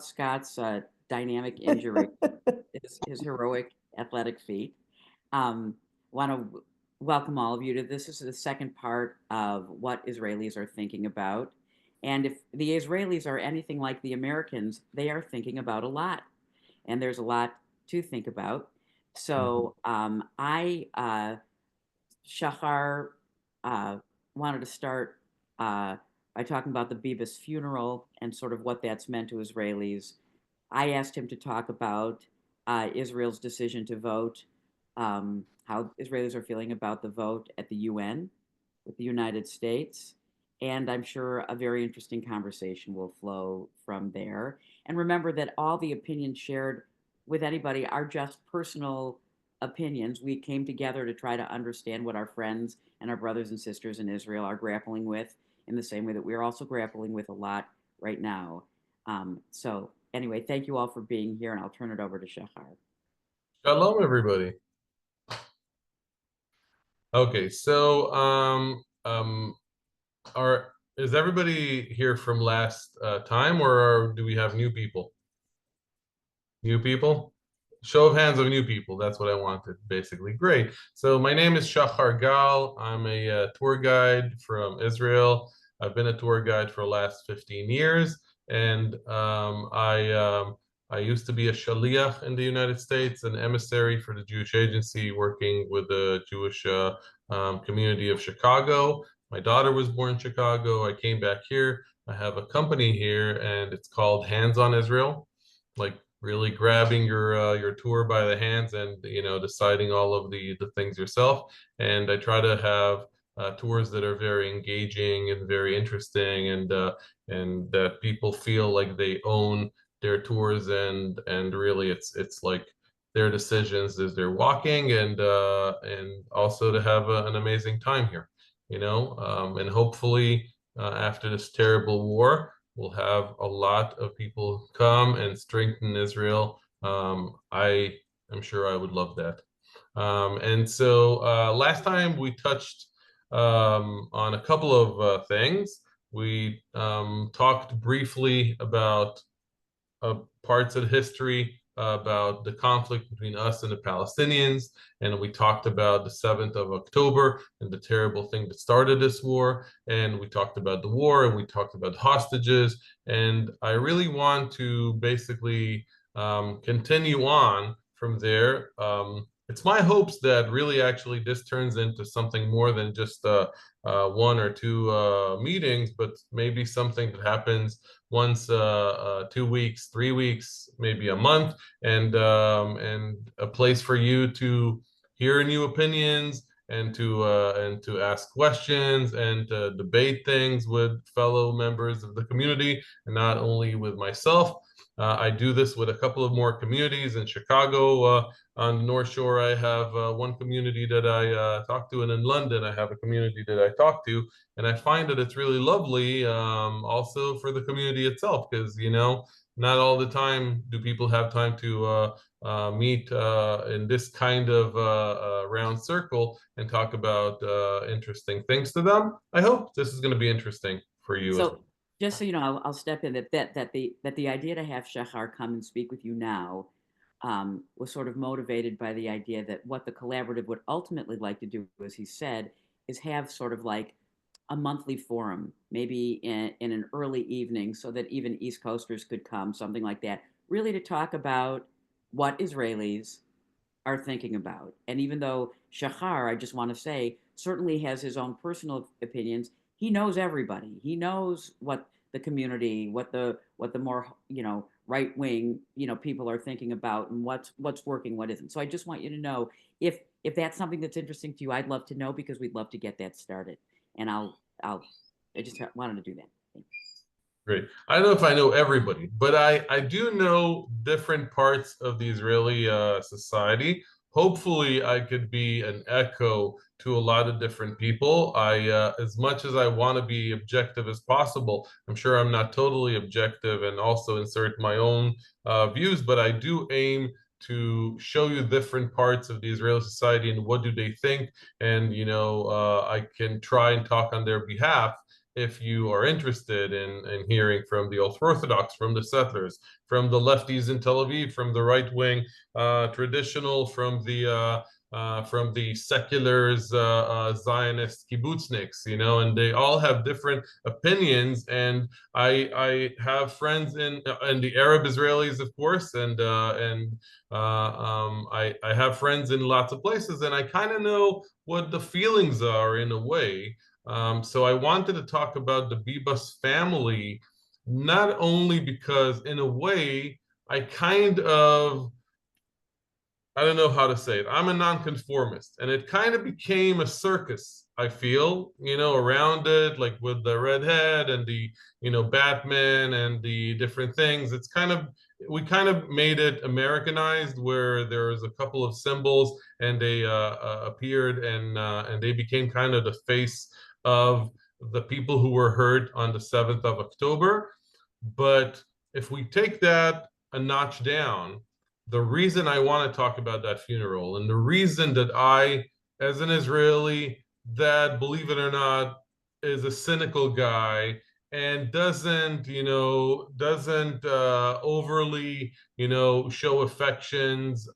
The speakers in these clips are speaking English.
Scott's dynamic injury, his heroic athletic feat. Want to welcome all of you to this. This is the second part of what Israelis are thinking about. And if the Israelis are anything like the Americans, they are thinking about a lot. And there's a lot to think about. Mhm. So Shachar uh, wanted to start by talking about the Bibas funeral and sort of what that's meant to Israelis. I asked him to talk about Israel's decision to vote, how Israelis are feeling about the vote at the UN with the United States. And I'm sure a very interesting conversation will flow from there. And remember that all the opinions shared with anybody are just personal opinions. We came together to try to understand what our friends and our brothers and sisters in Israel are grappling with in the same way that we're also grappling with a lot right now. So, anyway, thank you all for being here, and I'll turn it over to Shahar. Shalom, everybody. Okay, so are is everybody here from last time, or do we have new people? New people? Show of hands of new people. That's what I wanted, basically. Great. So my name is Shachar Gal. I'm a tour guide from Israel. I've been a tour guide for the last 15 years, and I used to be a shaliach in the United States, an emissary for the Jewish Agency, working with the Jewish community of Chicago. My daughter was born in Chicago. I came back here. I have a company here, and it's called Hands on Israel, like really grabbing your tour by the hands and deciding all of the things yourself. And I try to have tours that are very engaging and very interesting, and that people feel like they own their tours, and really it's like their decisions as they're walking, and also to have an amazing time here, and hopefully after this terrible war we'll have a lot of people come and strengthen Israel. I am sure I would love that. And so last time we touched on a couple of things. We talked briefly about parts of history about the conflict between us and the Palestinians. And we talked about the 7th of October and the terrible thing that started this war. And we talked about the war, and we talked about hostages. And I really want to basically continue on from there. It's my hopes that really actually this turns into something more than just one or two meetings, but maybe something that happens once 2 weeks, 3 weeks, maybe a month, and a place for you to hear new opinions and to ask questions and to debate things with fellow members of the community, and not only with myself. I do this with a couple of more communities in Chicago. On the North Shore, I have one community that I talk to, and in London, I have a community that I talk to, and I find that it's really lovely, also for the community itself, because not all the time do people have time to meet in this kind of round circle and talk about interesting things to them. I hope this is going to be interesting for you as well. So, just so you know, I'll step in that the idea to have Shachar come and speak with you now was sort of motivated by the idea that what the collaborative would ultimately like to do, as he said, is have sort of like a monthly forum, maybe in an early evening, so that even East Coasters could come, something like that, really to talk about what Israelis are thinking about. And even though Shachar, I just want to say, certainly has his own personal opinions, he knows everybody. He knows what the community, what the more right wing people are thinking about, and what's working, what isn't. So I just want you to know if that's something that's interesting to you, I'd love to know because we'd love to get that started. And I just wanted to do that. Thank Great. I don't know if I know everybody, but I do know different parts of the Israeli society. Hopefully, I could be an echo to a lot of different people. As much as I want to be objective as possible, I'm sure I'm not totally objective and also insert my own views, but I do aim to show you different parts of the Israeli society and what do they think, and I can try and talk on their behalf if you are interested in hearing from the ultra-Orthodox, from the settlers, from the lefties in Tel Aviv, from the right-wing traditional, from the seculars, Zionist kibbutzniks, and they all have different opinions. And I have friends in the Arab Israelis, of course, and I have friends in lots of places, and I kind of know what the feelings are in a way. So I wanted to talk about the Bibas family, not only because, in a way, I don't know how to say it. I'm a nonconformist, and it kind of became a circus, I feel, around it, like with the redhead and the, Batman and the different things. We kind of made it Americanized, where there was a couple of symbols, and they appeared, and they became kind of the face of the people who were hurt on the 7th of October. But if we take that a notch down, the reason I want to talk about that funeral, and the reason that I, as an Israeli, that, believe it or not, is a cynical guy and doesn't overly, show affections,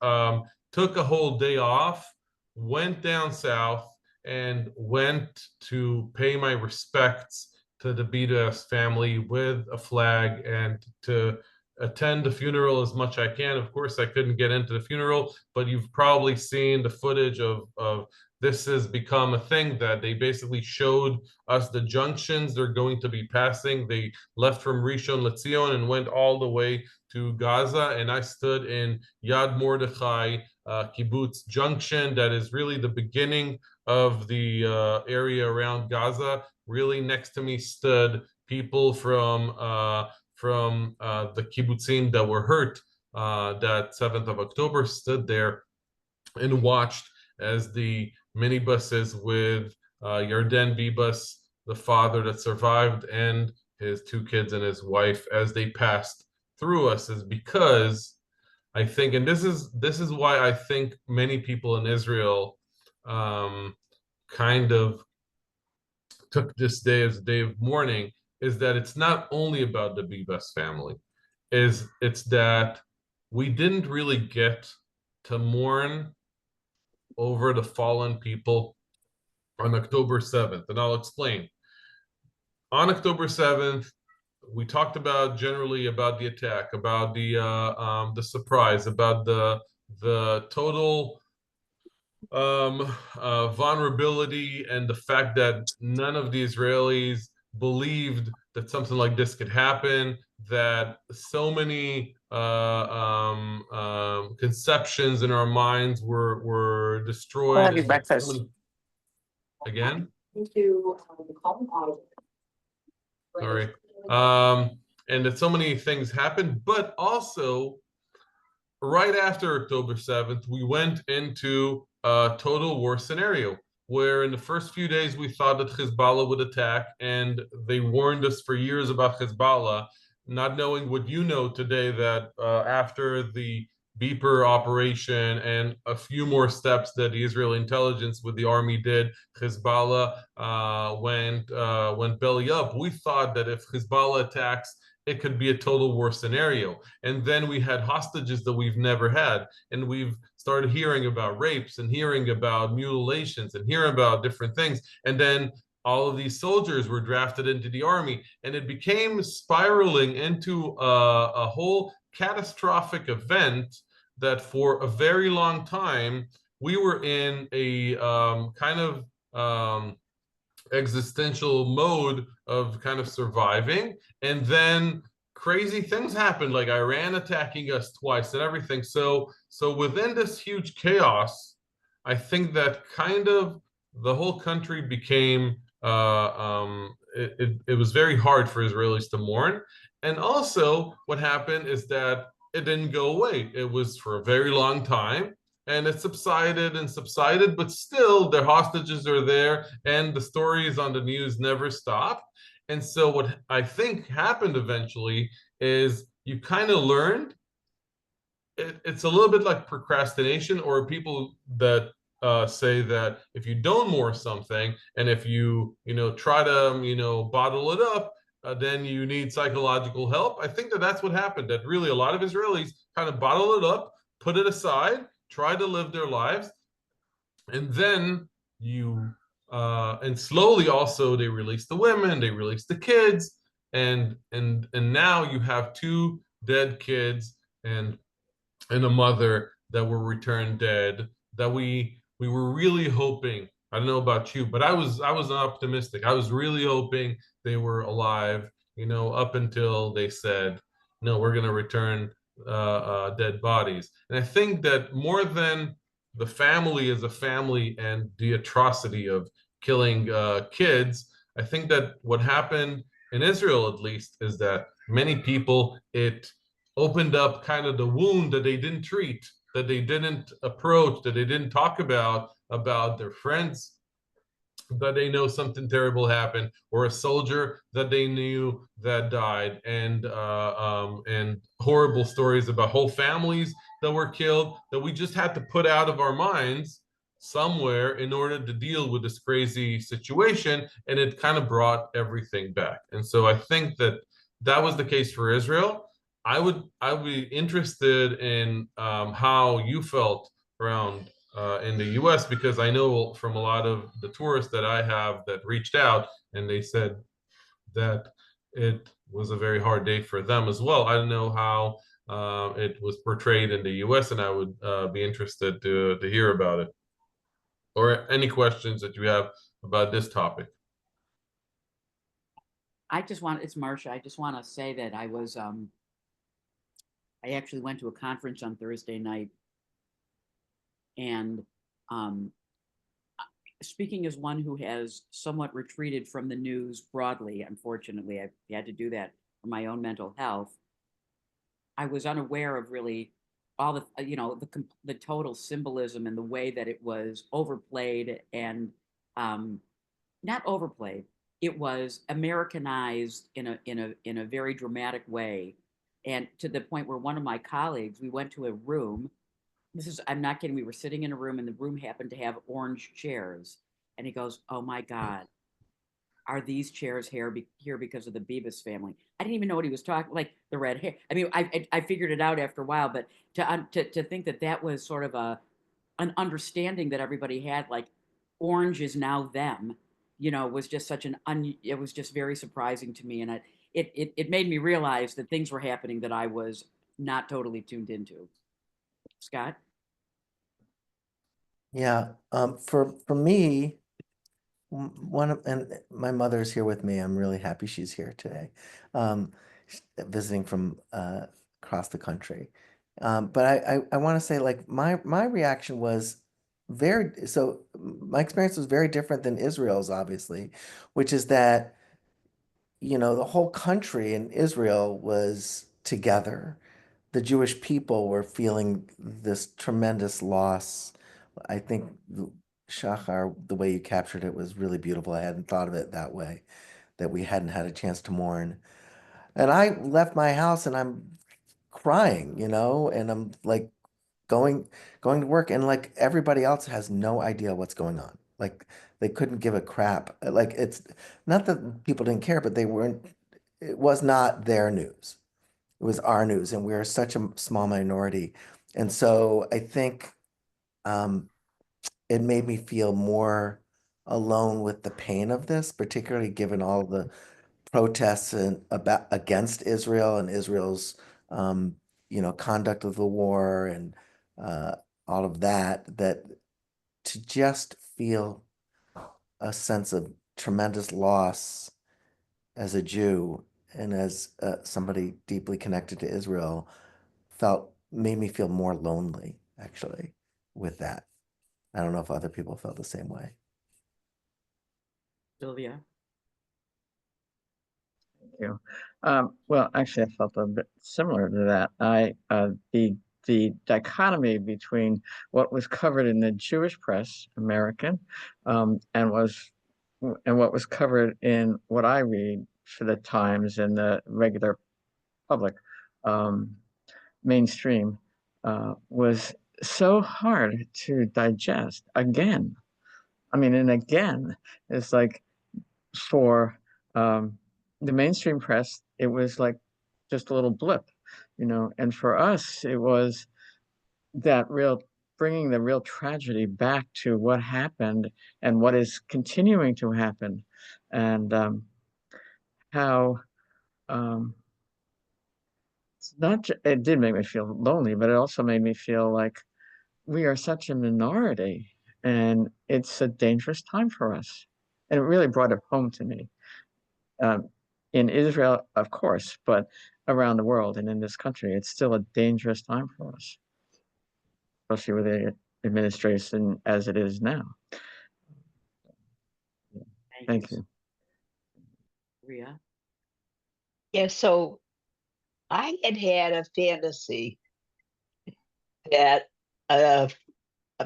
took a whole day off, went down south, and went to pay my respects to the Bidas family with a flag, and to attend the funeral as much I can. Of course, I couldn't get into the funeral, but you've probably seen the footage of this has become a thing, that they basically showed us the junctions they're going to be passing. They left from Rishon LeZion and went all the way to Gaza, and I stood in Yad Mordechai Kibbutz Junction. That is really the beginning of the area around Gaza. Really next to me stood people from the kibbutzim that were hurt that 7th of October, stood there and watched as the minibuses with Yarden Bibas, the father that survived, and his 2 kids and his wife, as they passed through us. Is because I think, and this is why I think many people in Israel kind of took this day as a day of mourning, is that it's not only about the Bibas family, it's that we didn't really get to mourn over the fallen people on October 7th, and I'll explain. On October 7th, we talked generally about the attack, about the surprise, about the total vulnerability, and the fact that none of the Israelis believed that something like this could happen, that so many conceptions in our minds were destroyed. Have your breakfast. Again? To Sorry. And that so many things happened, but also right after October 7th, we went into a total war scenario, where in the first few days we thought that Hezbollah would attack, and they warned us for years about Hezbollah, not knowing what you know today, that after the beeper operation and a few more steps that the Israeli intelligence with the army did, Hezbollah went belly up. We thought that if Hezbollah attacks, it could be a total war scenario. And then we had hostages that we've never had, and we've started hearing about rapes and hearing about mutilations and hearing about different things. And then all of these soldiers were drafted into the army, and it became spiraling into a whole catastrophic event that for a very long time we were in a kind of existential mode of kind of surviving. And then crazy things happened, like Iran attacking us twice and everything. So within this huge chaos, I think that kind of the whole country became it was very hard for Israelis to mourn. And also what happened is that it didn't go away. It was for a very long time, and it subsided and subsided, but still the hostages are there, and the stories on the news never stop. And so what I think happened eventually is you kind of learned, it's a little bit like procrastination, or people that say that if you don't mourn something, and if you try to bottle it up, then you need psychological help. I think that that's what happened. That really a lot of Israelis kind of bottle it up, put it aside, try to live their lives, and then you and slowly also they release the women, they release the kids, and now you have two dead kids and a mother that were returned dead, that we were really hoping. I don't know about you, but I was optimistic. I was really hoping they were alive, up until they said, no, we're going to return dead bodies. And I think that more than the family as a family and the atrocity of killing kids, I think that what happened in Israel, at least, is that many people, it opened up kind of the wound that they didn't treat, that they didn't approach, that they didn't talk about their friends that they know something terrible happened, or a soldier that they knew that died, and horrible stories about whole families that were killed, that we just had to put out of our minds somewhere in order to deal with this crazy situation, and it kind of brought everything back. And so I think that that was the case for Israel. I would be interested in how you felt around in the US, because I know from a lot of the tourists that I have that reached out, and they said that it was a very hard day for them as well. I don't know how it was portrayed in the US, and I would be interested to hear about it, or any questions that you have about this topic. It's Marcia. I just want to say that I actually went to a conference on Thursday night, and um, speaking as one who has somewhat retreated from the news broadly, unfortunately, I had to do that for my own mental health. I was unaware of really all the total symbolism and the way that it was overplayed and um, not overplayed. It was Americanized in a very dramatic way, and to the point where one of my colleagues, we went to a room. I'm not kidding. We were sitting in a room, and the room happened to have orange chairs. And he goes, "Oh my God, are these chairs here because of the Beavis family?" I didn't even know what he was talking, like the red hair. I mean, I figured it out after a while, but to think that that was sort of an understanding that everybody had, like orange is now them, was just it was just very surprising to me, and it made me realize that things were happening that I was not totally tuned into. Scott? Yeah, for me, and my mother's here with me. I'm really happy she's here today, visiting from across the country. But I want to say, like, my reaction was my experience was very different than Israel's, obviously, which is that, the whole country in Israel was together. The Jewish people were feeling this tremendous loss. I think Shachar, the way you captured it was really beautiful. I hadn't thought of it that way, that we hadn't had a chance to mourn. And I left my house and I'm crying, and I'm like going going to work, and like everybody else has no idea what's going on. Like they couldn't give a crap. Like it's not that people didn't care, but it was not their news. It was our news, and we're such a small minority. And so I think um, it made me feel more alone with the pain of this, particularly given all the protests and about against Israel and Israel's conduct of the war and uh, all of that. That to just feel a sense of tremendous loss as a Jew and as somebody deeply connected to Israel felt made me feel more lonely, actually, with that. I don't know if other people felt the same way. Sylvia? You. Well, actually, I felt a bit similar to that. The dichotomy between what was covered in the Jewish press, American, and what was covered in what I read for the Times and the regular public, mainstream, was so hard to digest again. I mean, and again, it's like for the mainstream press, it was like just a little blip, and for us, it was that real bringing the real tragedy back to what happened and what is continuing to happen, and how it's not. It did make me feel lonely, but it also made me feel like we are such a minority, and it's a dangerous time for us. And it really brought it home to me. Um, in Israel, of course, but around the world and in this country, it's still a dangerous time for us, especially with the administration as it is now. Thank Thank you, you. Ria. Yeah, so I had a fantasy that a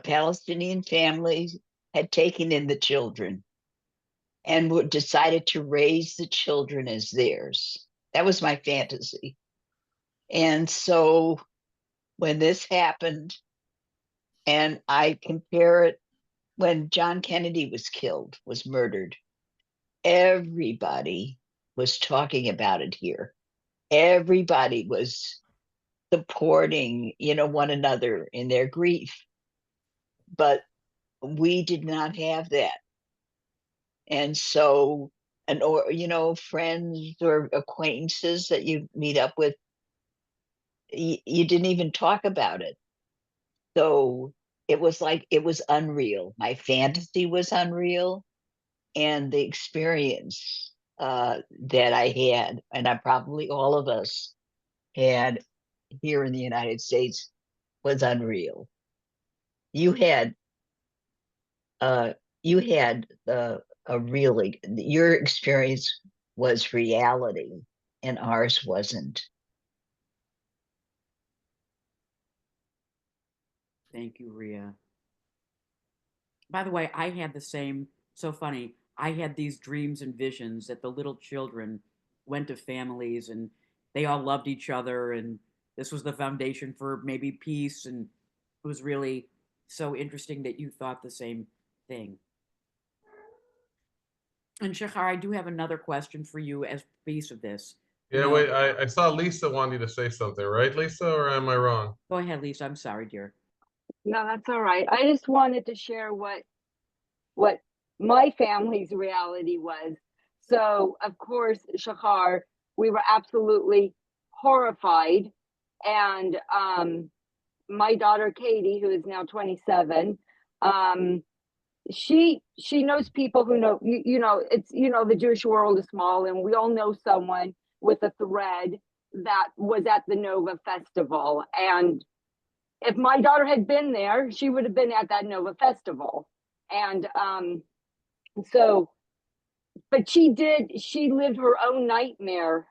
Palestinian family had taken in the children and decided to raise the children as theirs. That was my fantasy. And so when this happened, and I compare it when John Kennedy was murdered, everybody was talking about it here. Everybody was supporting, one another in their grief. But we did not have that. And so, friends or acquaintances that you meet up with, you didn't even talk about it. So it was like it was unreal. My fantasy was unreal, and the experience that I had, and I probably all of us had here in the United States, was unreal. You had uh, you had a really your experience was reality, and ours wasn't. Thank you, Ria. By the way, I had the same, so funny. I had these dreams and visions that the little children went to families and they all loved each other, and this was the foundation for maybe peace. And it was really so interesting that you thought the same thing. And Shachar, I do have another question for you as piece of this. Yeah, wait, I saw Lisa wanted to say something, right, Lisa, or am I wrong? Go ahead, Lisa. I'm sorry, dear. No, that's all right. I just wanted to share what my family's reality was. So, of course, Shachar, we were absolutely horrified. And my daughter Katie, who is now 27, she knows people who know it's the Jewish world is small, and we all know someone with a thread that was at the Nova Festival. And if my daughter had been there, she would have been at that Nova Festival. And so, but she lived her own nightmare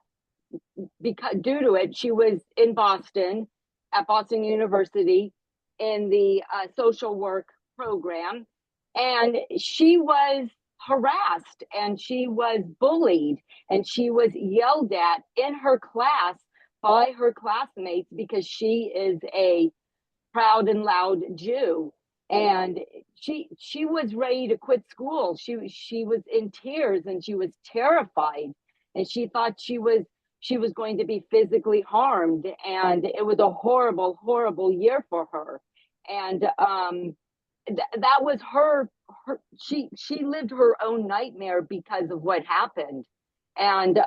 because due to it. She was in Boston at Boston University in the social work program, and she was harassed and she was bullied and she was yelled at in her class by her classmates because she is a proud and loud Jew. And she was ready to quit school. She was in tears and she was terrified, and she thought she was going to be physically harmed. And it was a horrible year for her. And that was her she lived her own nightmare because of what happened. And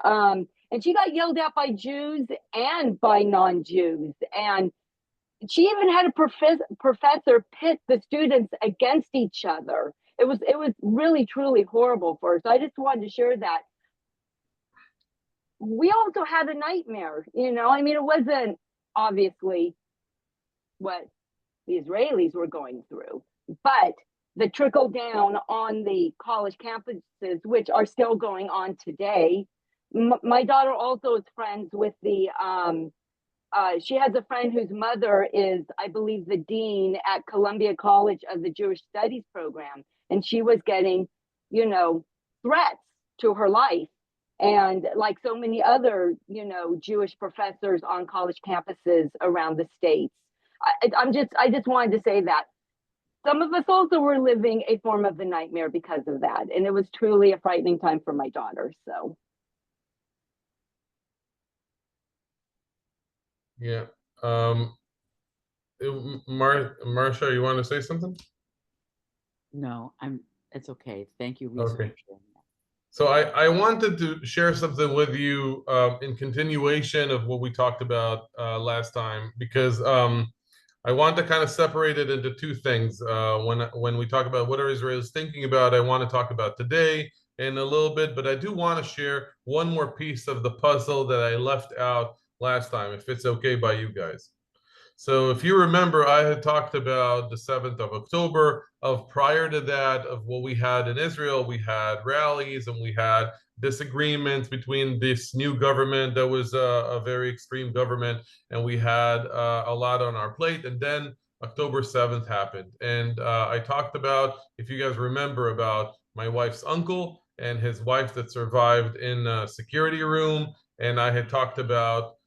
she got yelled at by Jews and by non-Jews. And she even had a professor pit the students against each other. It was really truly horrible for her. So I just wanted to share that. We also had a nightmare, I mean, it wasn't obviously what the Israelis were going through, but the trickle down on the college campuses, which are still going on today. My daughter also is friends with the she has a friend whose mother is, I believe, the dean at Columbia College of the Jewish Studies program. And she was getting, threats to her life. And like so many other, Jewish professors on college campuses around the States. I just wanted to say that some of us also were living a form of the nightmare because of that. And it was truly a frightening time for my daughter. So Yeah. Marcia, you want to say something? No, it's okay. Thank you, Lisa, Okay. for sharing that. So I wanted to share something with you in continuation of what we talked about last time, because I want to kind of separate it into two things. When we talk about what are Israelis thinking about, I want to talk about today in a little bit, but I do want to share one more piece of the puzzle that I left out last time, if it's okay by you guys. So if you remember, I had talked about the 7th of October. Of prior to that, of what we had in Israel, we had rallies and we had disagreements between this new government that was a very extreme government, and we had a lot on our plate. And then October 7th happened. And I talked about, if you guys remember, about my wife's uncle and his wife that survived in a security room. And I had talked about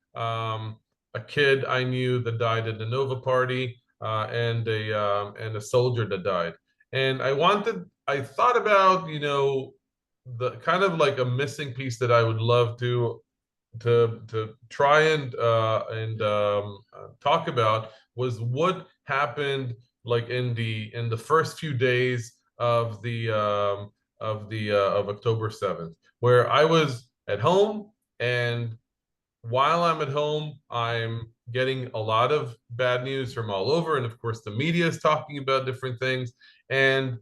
a kid I knew that died at the Nova party, and a soldier that died. And I thought about, the kind of like a missing piece that I would love to try and talk about was what happened like in the first few days of the of October 7th, where I was at home, and while I'm at home, I'm getting a lot of bad news from all over. And of course, the media is talking about different things. And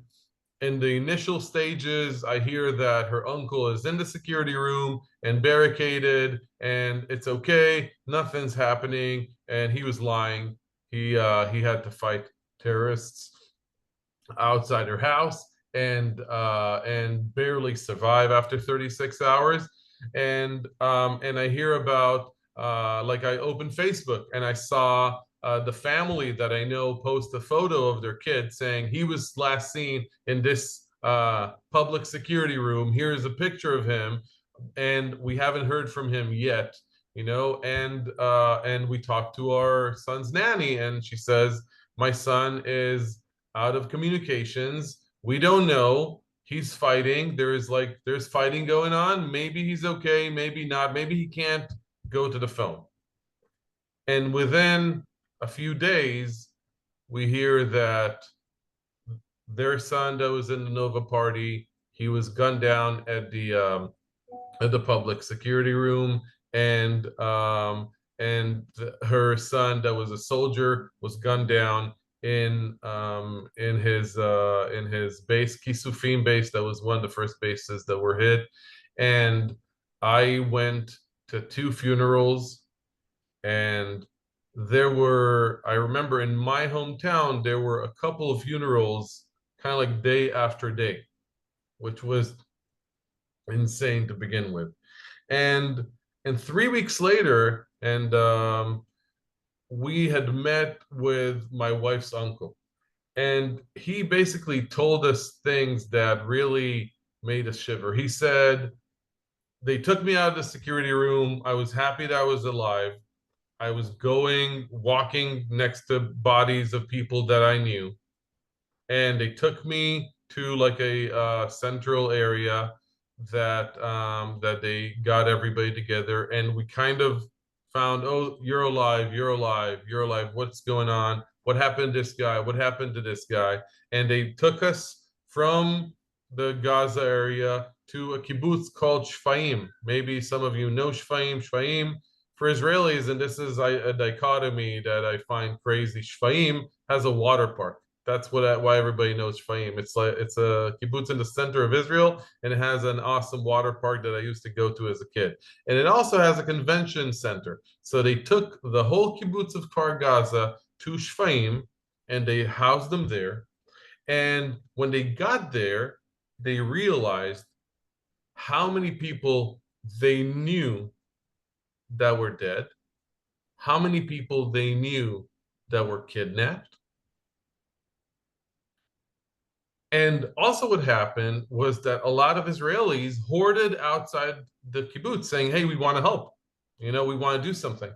in the initial stages, I hear that her uncle is in the security room and barricaded, and it's okay, nothing's happening, and he was lying. He had to fight terrorists outside her house and barely survive after 36 hours. And I hear about like I opened Facebook and I saw the family that I know post a photo of their kid saying he was last seen in this public security room. Here's a picture of him, and we haven't heard from him yet. And we talked to our son's nanny, and she says my son is out of communications. We don't know. He's fighting. There's fighting going on. Maybe he's okay, maybe not. Maybe he can't go to the phone. And within a few days, we hear that their son that was in the Nova party, he was gunned down at the public security room, and her son that was a soldier was gunned down in his base, Kisufim base. That was one of the first bases that were hit. And I went to two funerals, and I remember in my hometown, there were a couple of funerals kind of like day after day, which was insane to begin with. And 3 weeks later, and we had met with my wife's uncle, and he basically told us things that really made us shiver. He said, they took me out of the security room. I was happy that I was alive. I was walking next to bodies of people that I knew, and they took me to like a central area that they got everybody together, and we kind of found, oh, you're alive, you're alive, you're alive. What's going on? What happened to this guy? What happened to this guy? And they took us from the Gaza area to a kibbutz called Shfaim. Maybe some of you know Shfaim. Shfaim for Israelis, and this is a dichotomy that I find crazy. Shfaim has a water park. That's why everybody knows Shfaim. It's a kibbutz in the center of Israel, and it has an awesome water park that I used to go to as a kid. And it also has a convention center. So they took the whole kibbutz of Kfar Gaza to Shfaim, and they housed them there. And when they got there, they realized how many people they knew that were dead, how many people they knew that were kidnapped. And also what happened was that a lot of Israelis hoarded outside the kibbutz saying, hey, we want to help. You know, we want to do something.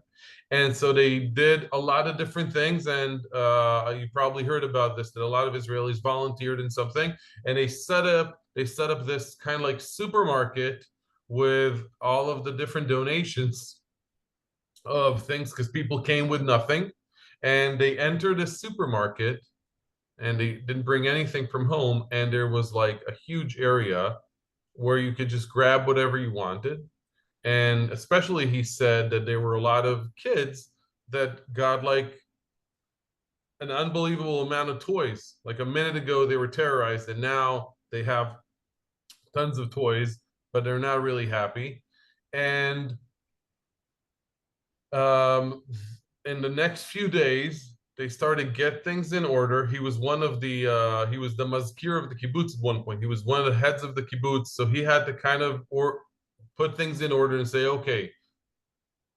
And so they did a lot of different things. And you probably heard about this, that a lot of Israelis volunteered in something, and they set up this kind of like supermarket with all of the different donations of things, because people came with nothing, and they entered a supermarket and they didn't bring anything from home, and there was like a huge area where you could just grab whatever you wanted. And especially he said that there were a lot of kids that got like an unbelievable amount of toys. Like a minute ago they were terrorized, and now they have tons of toys, but they're not really happy. And in the next few days, they started to get things in order. He was he was the mazkir of the kibbutz at one point. He was one of the heads of the kibbutz, so he had to kind of put things in order and say, okay,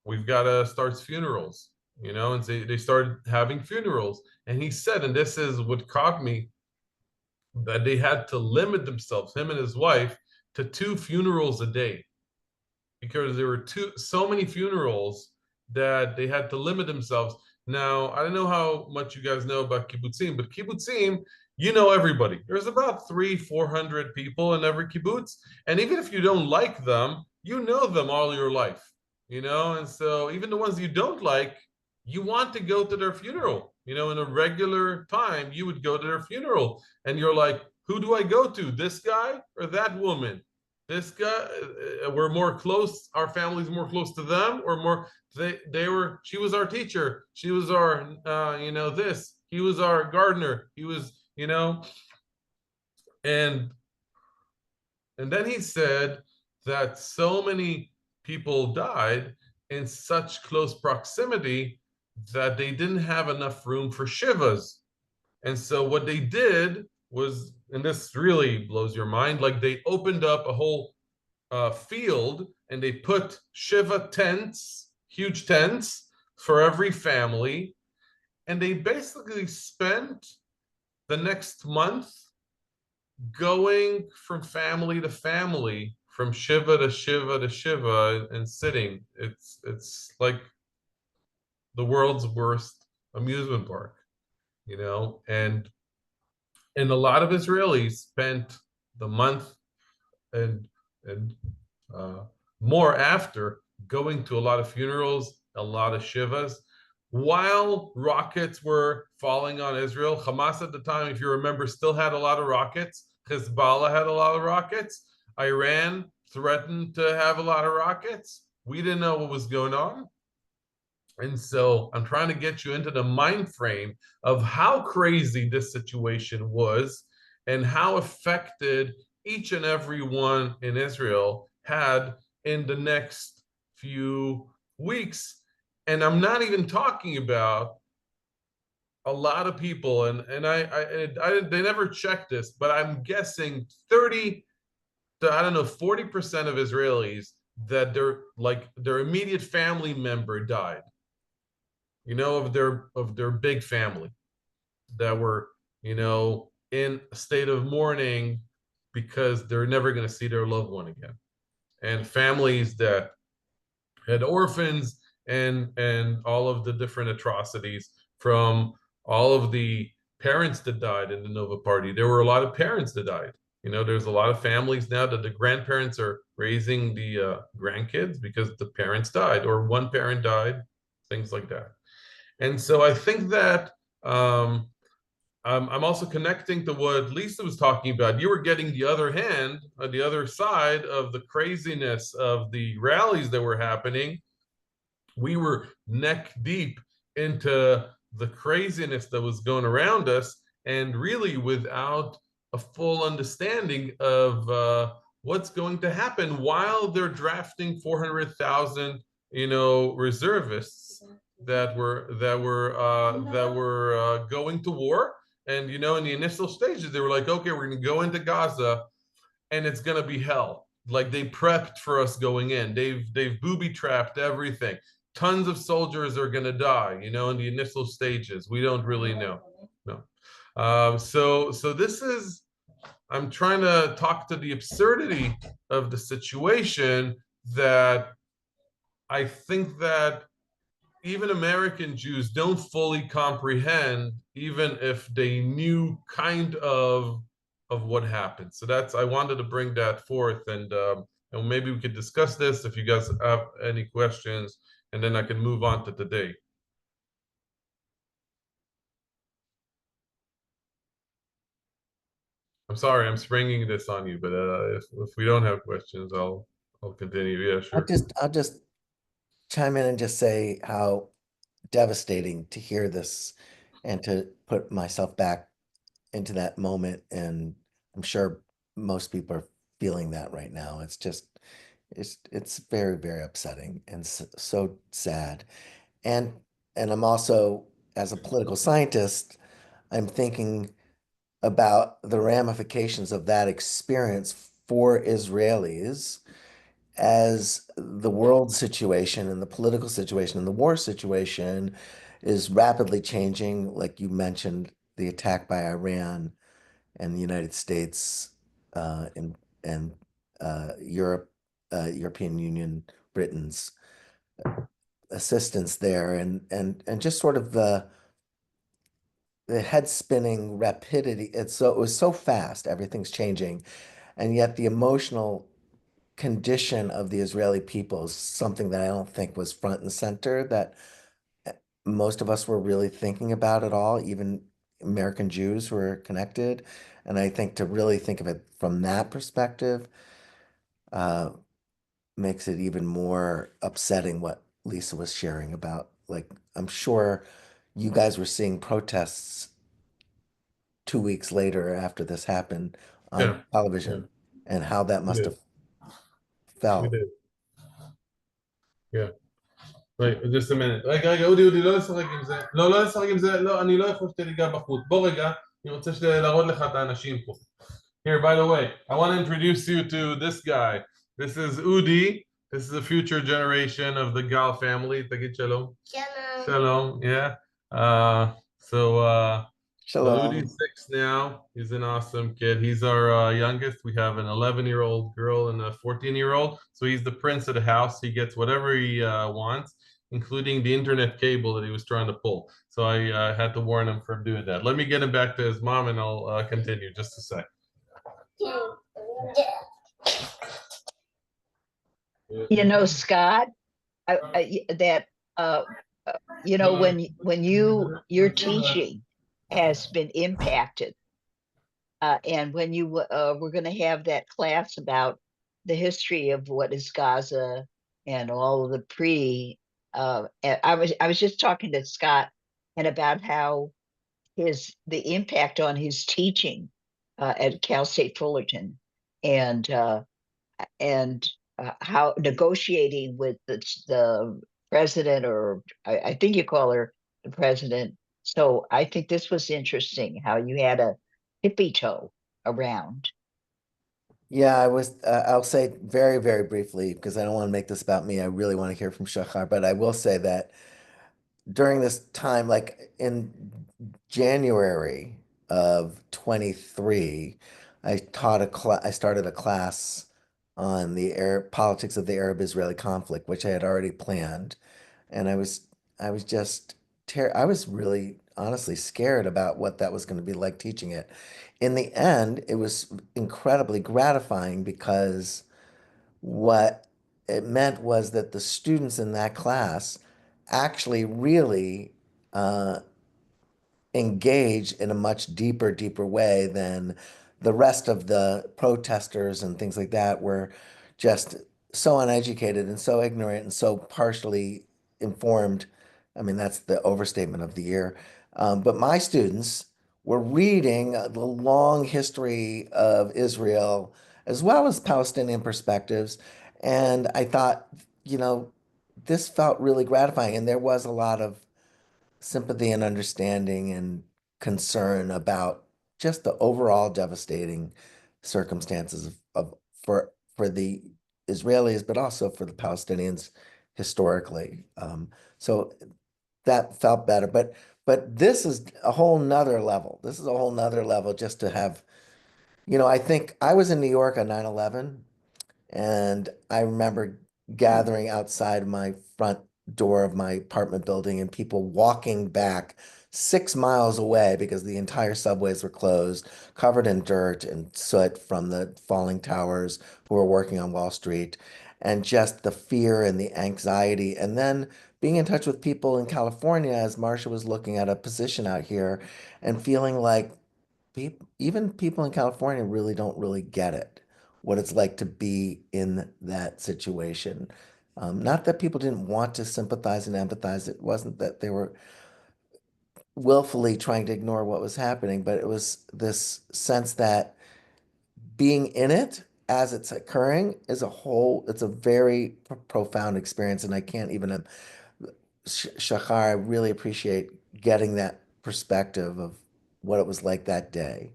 we've got to start funerals, and they started having funerals. And he said, and this is what caught me, that they had to limit themselves, him and his wife, to 2 funerals a day, because there were so many funerals that they had to limit themselves. Now, I don't know how much you guys know about kibbutzim, but kibbutzim, everybody. There's about 300-400 people in every kibbutz, and even if you don't like them, you know them all your life, and so even the ones you don't like, you want to go to their funeral. In a regular time, you would go to their funeral, and you're like, who do I go to? This guy or that woman? This guy, we're more close, our family's more close to them, or more, she was our teacher, she was our, this, he was our gardener, he was, and then he said that so many people died in such close proximity that they didn't have enough room for shivas. And so what they did was, and this really blows your mind, like they opened up a whole field, and they put shiva tents, huge tents for every family, and they basically spent the next month going from family to family, from shiva to shiva to shiva, and sitting. It's like the world's worst amusement park, and a lot of Israelis spent the month and more after going to a lot of funerals, a lot of shivas, while rockets were falling on Israel. Hamas at the time, if you remember, still had a lot of rockets. Hezbollah had a lot of rockets. Iran threatened to have a lot of rockets. We didn't know what was going on. And so I'm trying to get you into the mind frame of how crazy this situation was, and how affected each and every one in Israel had in the next few weeks. And I'm not even talking about a lot of people, and they never checked this, but I'm guessing 30 to, I don't know, 40% of Israelis that their immediate family member died, of their big family, that were, in a state of mourning because they're never going to see their loved one again. And families that had orphans, and all of the different atrocities from all of the parents that died in the Nova Party. There were a lot of parents that died. There's a lot of families now that the grandparents are raising the grandkids because the parents died, or one parent died, things like that. And so I think that I'm also connecting to what Lisa was talking about. You were getting the other hand, the other side of the craziness of the rallies that were happening. We were neck deep into the craziness that was going around us, and really without a full understanding of what's going to happen while they're drafting 400,000, reservists that were going to war. And in the initial stages, they were like, okay, we're going to go into Gaza, and it's going to be hell. Like, they prepped for us going in. They've booby trapped everything. Tons of soldiers are going to die, in the initial stages. We don't really know. No. So this is, I'm trying to talk to the absurdity of the situation, that I think that even American Jews don't fully comprehend, even if they knew kind of what happened. So that's I wanted to bring that forth, and maybe we could discuss this if you guys have any questions, and then I can move on to today. I'm sorry, I'm springing this on you, but if we don't have questions, I'll continue. Yeah, sure. I'll just chime in and just say how devastating to hear this and to put myself back into that moment. And I'm sure most people are feeling that right now. It's just, it's very, very upsetting and so sad. And I'm also, as a political scientist, I'm thinking about the ramifications of that experience for Israelis as the world situation and the political situation and the war situation is rapidly changing. Like you mentioned, the attack by Iran and the United States and Europe, European Union, Britain's assistance there, and just sort of the head spinning rapidity. It was so fast, everything's changing, and yet the emotional condition of the Israeli people is something that I don't think was front and center, that most of us were really thinking about at all, even American Jews who are connected. And I think to really think of it from that perspective uh, makes it even more upsetting what Lisa was sharing about. Like, I'm sure you guys were seeing protests 2 weeks later after this happened on Yeah, yeah, television and how that we must did. have We felt. did. Yeah. רגע, just a minute. רגע, אודי, לא לשחק עם זה. לא לשחק עם זה, לא, אני לא יכול שתיגע בחוט. בוא רגע, אני רוצה להראות לך את האנשים פה. Here, by the way, I want to introduce you to this guy. This is Udi. This is the future generation of the Gal family. תגיד שלום. Shalom. Shalom, yeah. So Shalom. Udi's 6 now. He's an awesome kid. He's our youngest. We have an 11-year-old girl and a 14-year-old. So he's the prince of the house. He gets whatever he wants, including the internet cable that he was trying to pull. So I had to warn him for doing that. Let me get him back to his mom, and I'll continue just a sec. You know, Scott, that you know, when your teaching has been impacted, and when you we're going to have that class about the history of what is Gaza and all of the and I was just talking to Scott and about how the impact on his teaching at Cal State Fullerton, and how negotiating with the president, or I think you call her the president. So I think this was interesting how you had a tippy toe around. Yeah, I'll say very, very briefly, because I don't want to make this about me. I really want to hear from Shachar, but I will say that during this time, like in January of 23, I started a class on the politics of the Arab-Israeli conflict, which I had already planned. And I was just I was really honestly scared about what that was going to be like teaching it. In the end, it was incredibly gratifying because what it meant was that the students in that class actually really uh, engage in a much deeper, deeper way than the rest of the protesters and things like that were just so uneducated and so ignorant and so partially informed. I mean, that's the overstatement of the year. But my students were reading the long history of Israel as well as Palestinian perspectives. And I thought, you know, this felt really gratifying. And there was a lot of sympathy and understanding and concern about just the overall devastating circumstances of for the Israelis, but also for the Palestinians historically. So that felt better. But this is a whole nother level. This is a whole nother level just to have, I think I was in New York on 9/11, and I remember gathering outside my front door of my apartment building and people walking back 6 miles away because the entire subways were closed, covered in dirt and soot from the falling towers who were working on Wall Street, and just the fear and the anxiety. And then being in touch with people in California as Marcia was looking at a position out here and feeling like even people in California really don't really get it, what it's like to be in that situation. Not that people didn't want to sympathize and empathize. It wasn't that they were willfully trying to ignore what was happening, but it was this sense that being in it as it's occurring is a whole, it's a very profound experience. And I can't even, Shachar, I really appreciate getting that perspective of what it was like that day,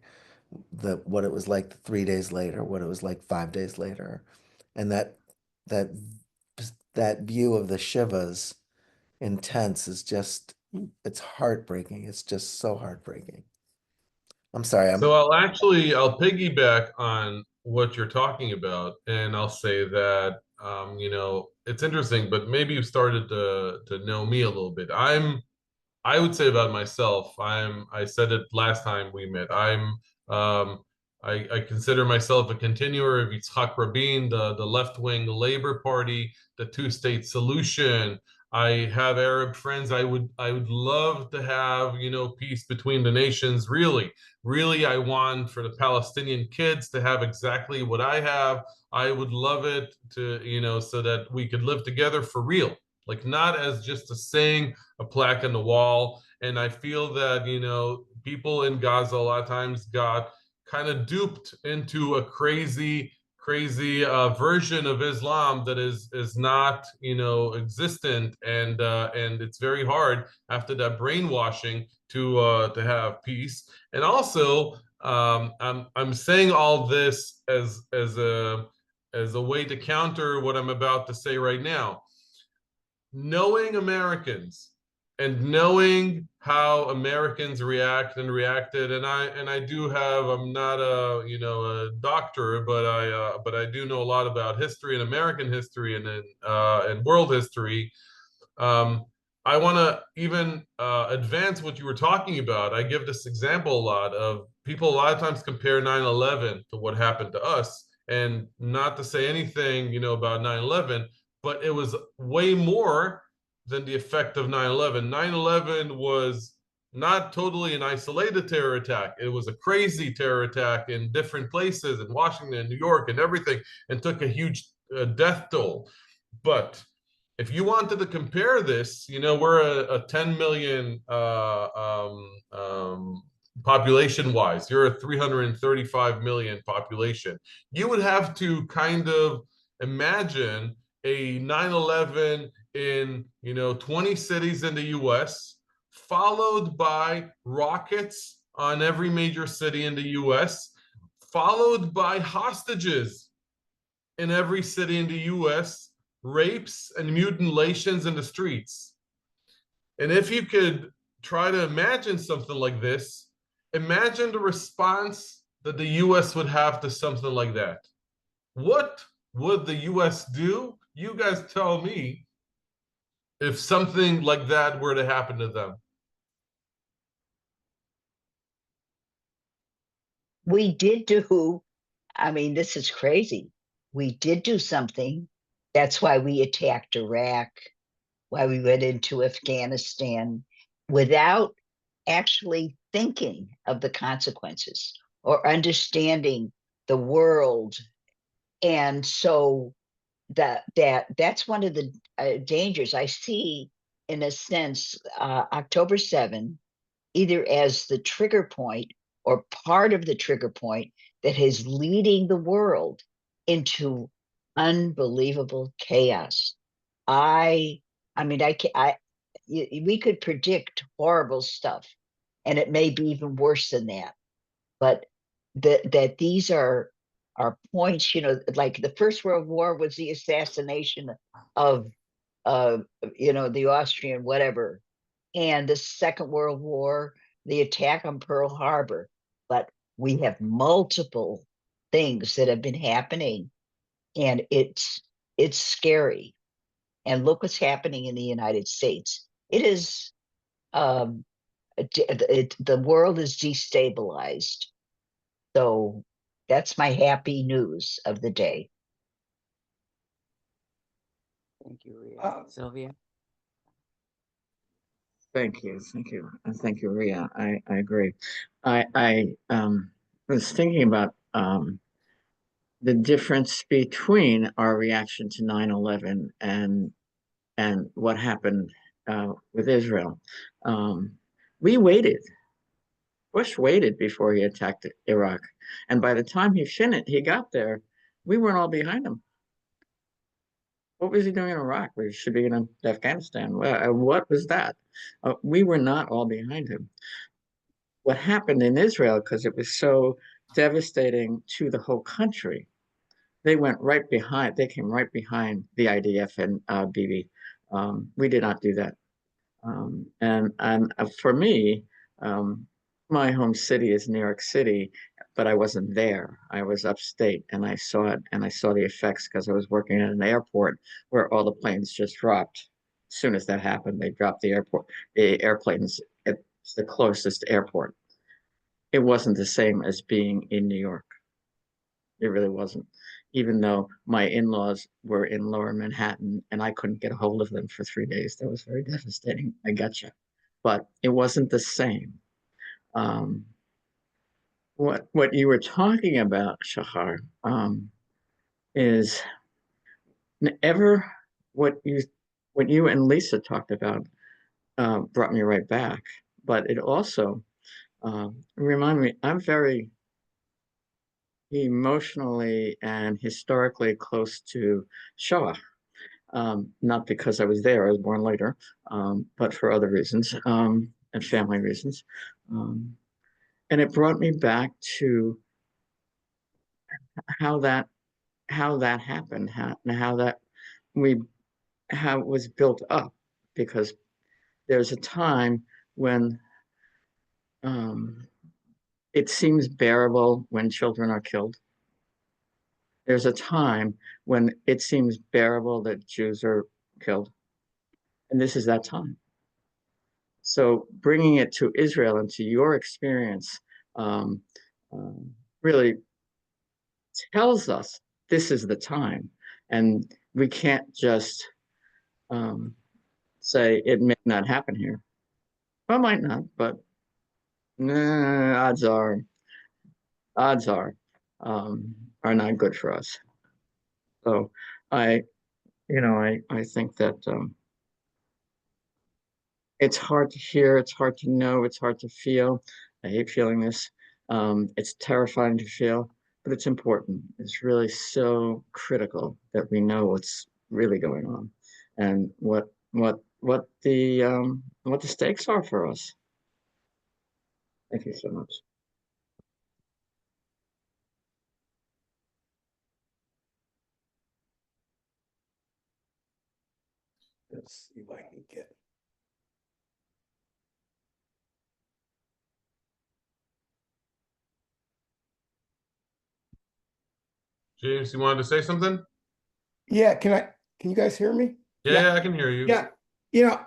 what it was like 3 days later, what it was like 5 days later, and that that view of the Shivas intense is just, it's heartbreaking. It's just so heartbreaking. I'm sorry. So I'll piggyback on what you're talking about, and I'll say that it's interesting, but maybe you started to know me a little bit. I would say about myself, I said it last time we met. Um, I consider myself a continuer of Yitzhak Rabin, the left-wing Labor Party, the two-state solution. I have Arab friends. I would love to have, peace between the nations. Really, really, I want for the Palestinian kids to have exactly what I have. I would love it to, so that we could live together for real, like not as just a saying, a plaque on the wall. And I feel that, people in Gaza a lot of times got kind of duped into a crazy version of Islam that is not, existent, and it's very hard after that brainwashing to have peace. And also, I'm saying all this as a way to counter what I'm about to say right now. Knowing Americans and knowing how Americans react and reacted, and I do have, I'm not a doctor, but I do know a lot about history and American history and world history. um, I want to even advance what you were talking about. I give this example a lot of people a lot of times compare 9/11 to what happened to us, and not to say anything, about 9/11, but it was way more than the effect of 9/11. 9/11 was not totally an isolated terror attack. It was a crazy terror attack in different places in Washington, New York, and everything, and took a huge death toll. But if you wanted to compare this, we're a 10 million population wise. You're a 335 million population. You would have to kind of imagine a 9/11 in 20 cities in the US, followed by rockets on every major city in the US, followed by hostages in every city in the US, rapes and mutilations in the streets. And if you could try to imagine something like this, imagine the response that the US would have to something like that. What would the US do? You guys tell me, if something like that were to happen to them. We did do, I mean, this is crazy. We did do something. That's why we attacked Iraq, why we went into Afghanistan without actually thinking of the consequences or understanding the world. And so that's one of the dangers I see, in a sense, October 7, either as the trigger point or part of the trigger point that is leading the world into unbelievable chaos. I mean, we could predict horrible stuff, and it may be even worse than that. But that these are points, like the First World War was the assassination of, the Austrian whatever, and the Second World War, the attack on Pearl Harbor. But we have multiple things that have been happening, and it's scary. And look what's happening in the United States. It is, the world is destabilized. So that's my happy news of the day. Thank you, Ria. Sylvia? Thank you, and thank you, Ria. I agree. I was thinking about the difference between our reaction to 9/11 and what happened with Israel. We waited. Bush waited before he attacked Iraq, and by the time he got there, we weren't all behind him. What was he doing in Iraq? We should be in Afghanistan. What was that? We were not all behind him. What happened in Israel, because it was so devastating to the whole country, they came right behind the IDF and Bibi. We did not do that. And for me, my home city is New York City, but I wasn't there. I was upstate, and I saw it, and I saw the effects because I was working at an airport where all the planes just dropped. As soon as that happened, they dropped the airplanes at the closest airport. It wasn't the same as being in New York. It really wasn't. Even though my in-laws were in Lower Manhattan and I couldn't get a hold of them for 3 days. That was very devastating. I gotcha. But it wasn't the same. What you were talking about, Shachar, is ever what you and Lisa talked about brought me right back. But it also reminded me, I'm very emotionally and historically close to Shoah. Not because I was there, I was born later, but for other reasons and family reasons. And it brought me back to how that happened, how it was built up, because there's a time when it seems bearable when children are killed. There's a time when it seems bearable that Jews are killed. And this is that time. So bringing it to Israel and to your experience really tells us this is the time. And we can't just say it may not happen here. Well, it might not, but odds are not good for us. So I think that it's hard to hear, it's hard to know, it's hard to feel. I hate feeling this. It's terrifying to feel, but it's important. It's really so critical that we know what's really going on and what the stakes are for us. Thank you so much. Let's see if I can get. James, you wanted to say something? Yeah, can you guys hear me? Yeah, I can hear you. Yeah,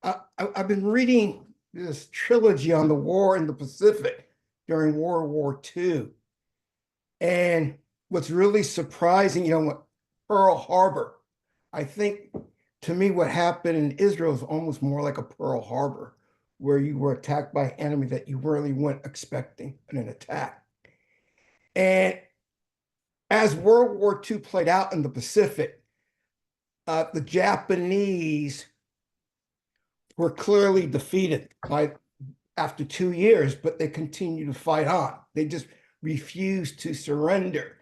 I've been reading this trilogy on the war in the Pacific during World War II. And what's really surprising, Pearl Harbor, I think to me what happened in Israel is almost more like a Pearl Harbor, where you were attacked by an enemy that you really weren't expecting in an attack. And as World War II played out in the Pacific, the Japanese were clearly defeated after 2 years, but they continued to fight on. They just refused to surrender,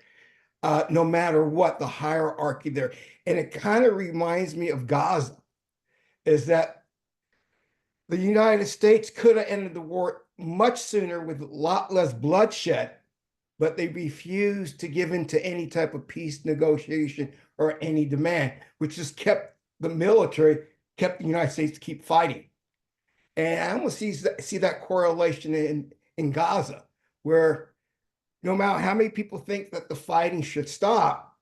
no matter what the hierarchy there. And it kind of reminds me of Gaza, is that the United States could have ended the war much sooner with a lot less bloodshed, but they refused to give in to any type of peace negotiation or any demand, which just kept the United States to keep fighting. And I almost see that correlation in Gaza, where no matter how many people think that the fighting should stop,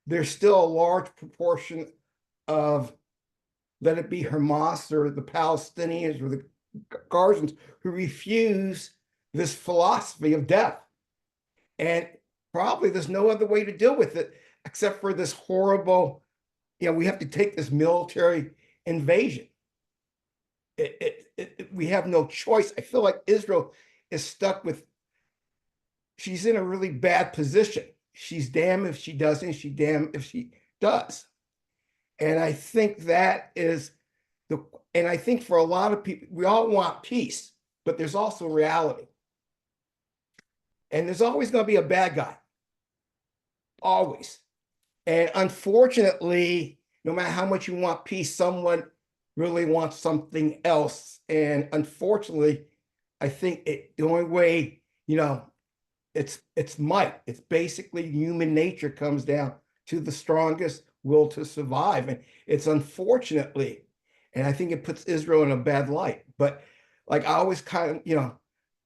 there's still a large proportion of, let it be Hamas or the Palestinians or the Gazans, who refuse this philosophy of death. And probably there's no other way to deal with it except for this horrible, we have to take this military invasion. We have no choice. I feel like Israel is stuck with, she's in a really bad position. She's damned if she doesn't, she's damned if she does. And I think that is and I think for a lot of people, we all want peace, but there's also reality. And there's always going to be a bad guy. Always. And unfortunately, no matter how much you want peace, someone really wants something else. And unfortunately, I think the only way, it's might. It's basically human nature comes down to the strongest will to survive. And it's unfortunately, and I think it puts Israel in a bad light. But like I always kind of,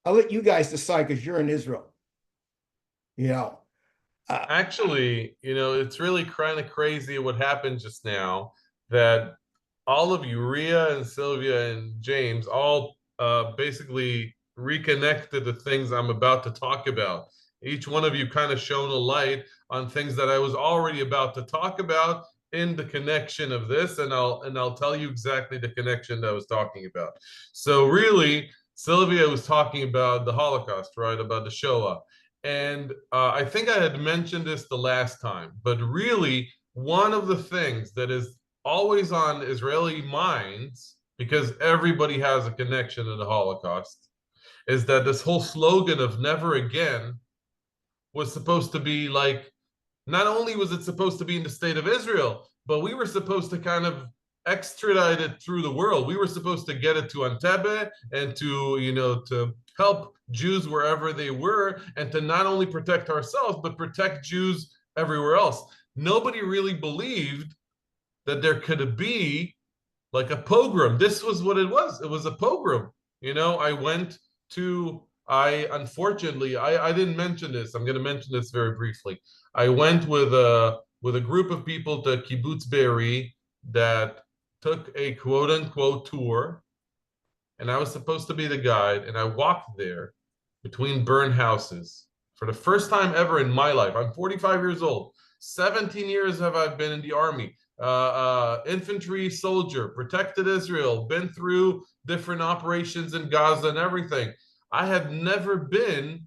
I'll let you guys decide because you're in Israel. Actually, it's really kind of crazy what happened just now, that all of you, Ria and Sylvia and James, all basically reconnected the things I'm about to talk about. Each one of you kind of shone a light on things that I was already about to talk about in the connection of this, and I'll tell you exactly the connection that I was talking about. So really, Sylvia was talking about the Holocaust, right? About the Shoah. And I think I had mentioned this the last time, but really one of the things that is always on Israeli minds, because everybody has a connection to the Holocaust, is that this whole slogan of never again was supposed to be like, not only was it supposed to be in the state of Israel, but we were supposed to kind of extradite it through the world. We were supposed to get it to Entebbe and to help Jews wherever they were, and to not only protect ourselves, but protect Jews everywhere else. Nobody really believed that there could be like a pogrom. This was what it was. It was a pogrom. Unfortunately, I didn't mention this. I'm going to mention this very briefly. I went with a group of people to Kibbutz Be'eri that took a quote unquote tour, and I was supposed to be the guide, and I walked there between burned houses for the first time ever in my life. I'm 45 years old. 17 years have I been in the army. Infantry soldier, protected Israel, been through different operations in Gaza and everything. I had never been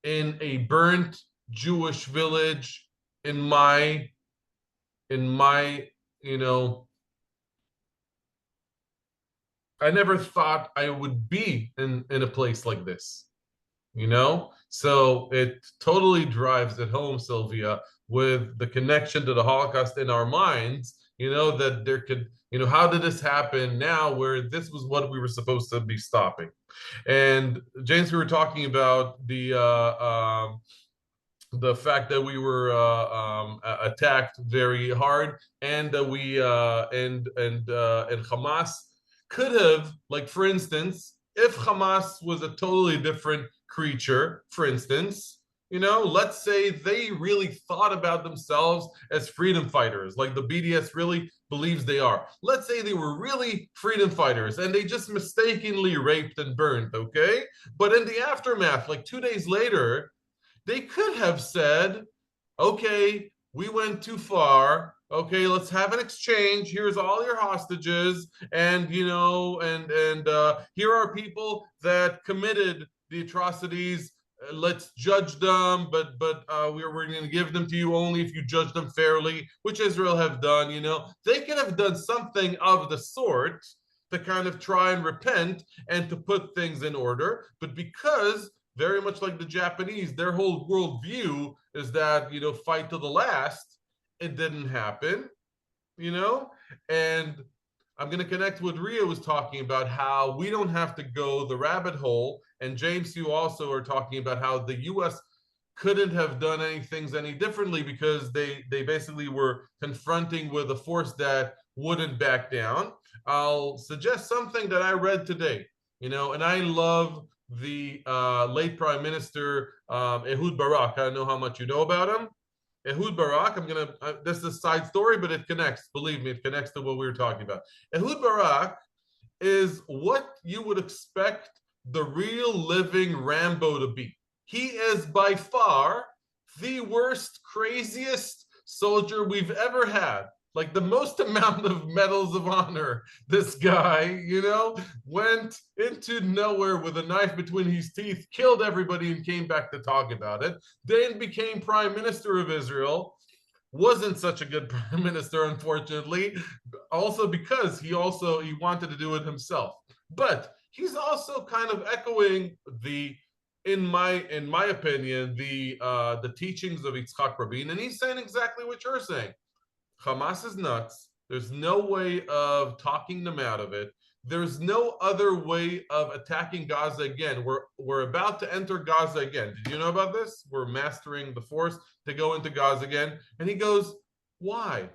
in a burnt Jewish village in my I never thought I would be in a place like this, So it totally drives it home, Sylvia, with the connection to the Holocaust in our minds, that there could, how did this happen now where this was what we were supposed to be stopping? And James, we were talking about the fact that we were attacked very hard, and that we and Hamas could have, like, for instance, if Hamas was a totally different creature, for instance, let's say they really thought about themselves as freedom fighters, like the BDS really believes they are. Let's say they were really freedom fighters and they just mistakenly raped and burned, okay? But in the aftermath, like 2 days later, they could have said, okay, we went too far. Okay, let's have an exchange. Here's all your hostages, and here are people that committed the atrocities. Let's judge them, but we're going to give them to you only if you judge them fairly, which Israel have done. They could have done something of the sort to kind of try and repent and to put things in order, but because very much like the Japanese, their whole worldview is that, fight to the last. It didn't happen, and I'm going to connect what Ria was talking about, how we don't have to go the rabbit hole. And James, you also are talking about how the U.S. couldn't have done things any differently because they basically were confronting with a force that wouldn't back down. I'll suggest something that I read today, and I love the late Prime Minister Ehud Barak. I don't know how much you know about him, Ehud Barak, this is a side story, but it connects. Believe me, it connects to what we were talking about. Ehud Barak is what you would expect the real living Rambo to be. He is by far the worst, craziest soldier we've ever had. Like the most amount of medals of honor. This guy, went into nowhere with a knife between his teeth, killed everybody, and came back to talk about it. Then became prime minister of Israel. Wasn't such a good prime minister, unfortunately, also because he wanted to do it himself. But he's also kind of echoing in my opinion, the teachings of Yitzhak Rabin, and he's saying exactly what you're saying. Hamas is nuts. There's no way of talking them out of it. There's no other way of attacking Gaza again. We're about to enter Gaza again. Did you know about this? We're mastering the force to go into Gaza again. And he goes, why?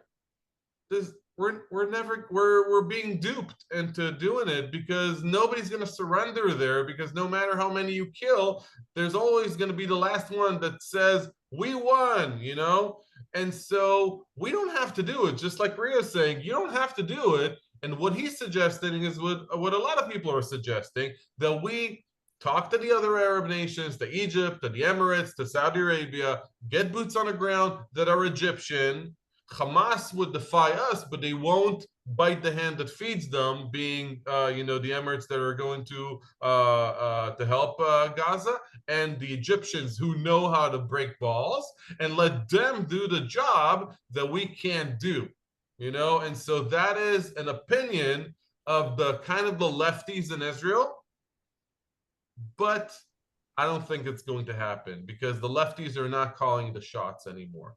We're being duped into doing it because nobody's going to surrender there, because no matter how many you kill, there's always going to be the last one that says we won, and so we don't have to do it. Just like Rio's saying, you don't have to do it. And what he's suggesting is what a lot of people are suggesting, that we talk to the other Arab nations, to Egypt, to the Emirates, to Saudi Arabia, get boots on the ground that are Egyptian. Hamas would defy us, but they won't bite the hand that feeds them, being the Emirates that are going to help Gaza, and the Egyptians who know how to break balls, and let them do the job that we can't do. And so that is an opinion of the kind of the lefties in Israel, but I don't think it's going to happen because the lefties are not calling the shots anymore.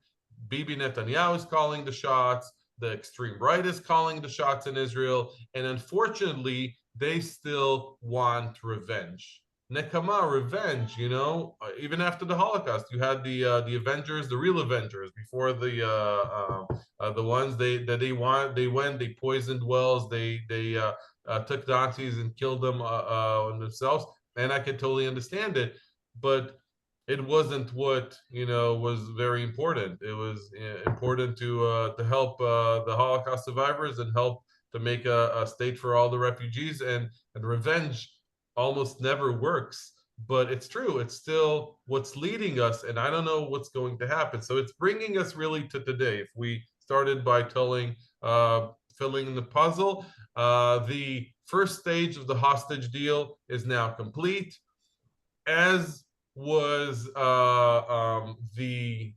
Bibi Netanyahu is calling the shots. The extreme right is calling the shots in Israel. And unfortunately, they still want revenge. Nekama, revenge, even after the Holocaust, you had the Avengers, the real Avengers, before the ones they went, they poisoned wells, they took Nazis and killed them themselves, and I could totally understand it, but it wasn't what was very important. It was important to help the Holocaust survivors and help to make a state for all the refugees, and revenge almost never works. But it's true, it's still what's leading us, and I don't know what's going to happen. So it's bringing us really to today. If we started by filling in the puzzle, the first stage of the hostage deal is now complete, as was the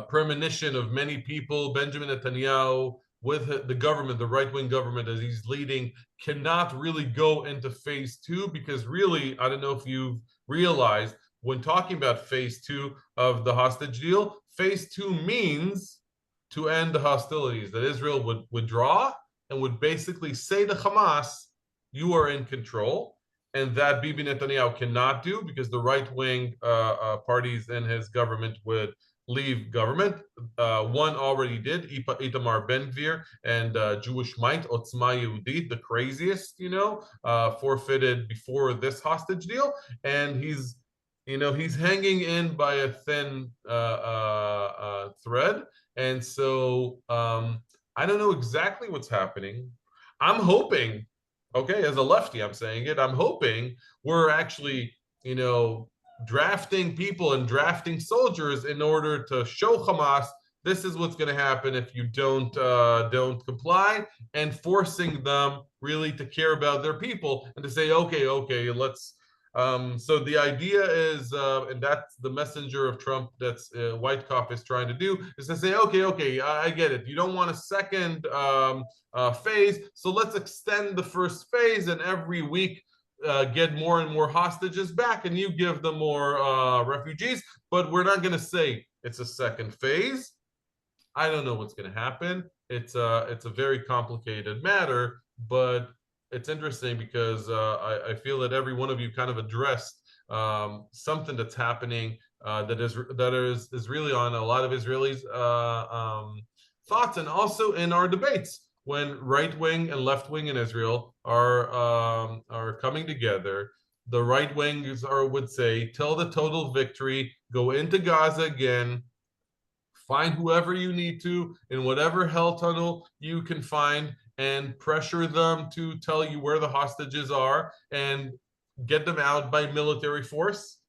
premonition of many people. Benjamin Netanyahu, with the government, the right-wing government as he's leading, cannot really go into phase two, because really, I don't know if you've realized, when talking about phase two of the hostage deal, phase two means to end the hostilities, that Israel would withdraw and would basically say to Hamas, you are in control. And that Bibi Netanyahu cannot do, because the right-wing parties in his government would leave government. One already did, Itamar Ben-Gvir, and Jewish Might, Otzma Yehudit, the craziest, forfeited before this hostage deal. And he's hanging in by a thin thread. And so I don't know exactly what's happening. I'm hoping, okay, as a lefty, I'm saying it, I'm hoping we're actually, drafting people and drafting soldiers in order to show Hamas this is what's going to happen if you don't comply, and forcing them really to care about their people and to say, okay, let's. So the idea is, and that's the messenger of Trump that's Whitekopf is trying to do, is to say, okay, I get it. You don't want a second phase, so let's extend the first phase, and every week get more and more hostages back, and you give them more refugees, but we're not going to say it's a second phase. I don't know what's going to happen. It's a very complicated matter, but it's interesting because I feel that every one of you kind of addressed something that's happening that is really on a lot of Israelis' thoughts, and also in our debates, when right wing and left wing in Israel are coming together. The right wings would say, till the total victory, go into Gaza again, find whoever you need to in whatever hell tunnel you can find and pressure them to tell you where the hostages are and get them out by military force.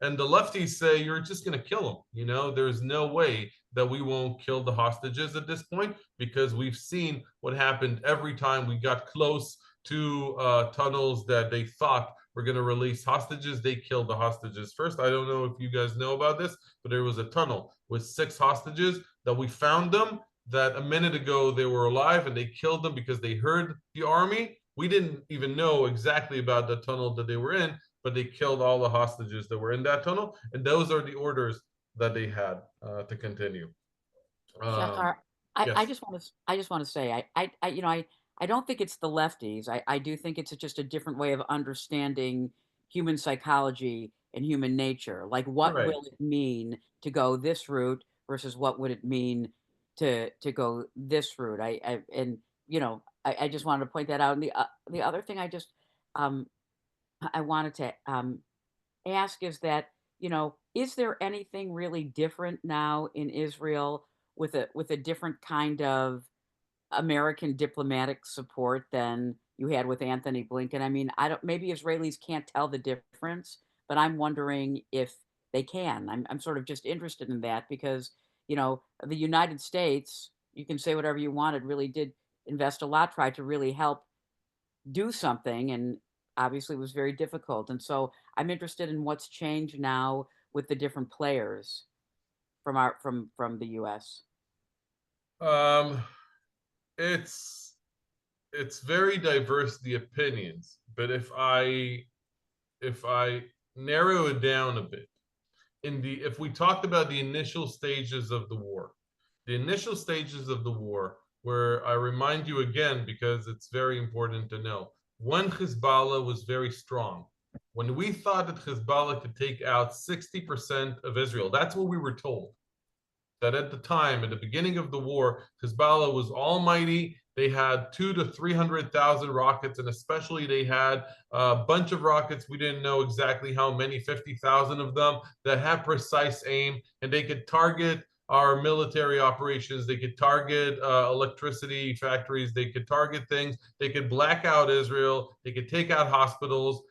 And the lefties say you're just going to kill them. You know, there's no way that we won't kill the hostages at this point, because we've seen what happened every time we got close to tunnels that they thought were going to release hostages. They killed the hostages first. I don't know if you guys know about this, but there was a tunnel with 6 hostages that we found them, that a minute ago they were alive, and they killed them because they heard the army. We didn't even know exactly about the tunnel that they were in, but they killed all the hostages that were in that tunnel, and those are the orders that they had to continue. Shachar, I Yes. I just want to say, I don't think it's the lefties. I do think it's just a different way of understanding human psychology and human nature. Like, what Right. will it mean to go this route versus what would it mean to go this route? I just wanted to point that out. And the other thing um I wanted to ask is that, is there anything really different now in Israel with a different kind of American diplomatic support than you had with Anthony Blinken? I mean, I don't, maybe Israelis can't tell the difference, but I'm wondering if they can. I'm sort of just interested in that because, the United States, you can say whatever you wanted, really did invest a lot, tried to really help do something, and obviously it was very difficult. And so I'm interested in what's changed now with the different players from the US. Um, it's very diverse, the opinions, but if I narrow it down a bit, if we talked about the initial stages of the war, the initial stages of the war, where I remind you again, because it's very important to know, when Hezbollah was very strong, when we thought that Hezbollah could take out 60% of Israel, that's what we were told. That at the time, at the beginning of the war, Hezbollah was almighty. They had 200,000 to 300,000 rockets, and especially they had a bunch of rockets. We didn't know exactly how many, 50,000 of them, that had precise aim, and they could target our military operations. They could target electricity factories. They could target things. They could black out Israel. They could take out hospitals.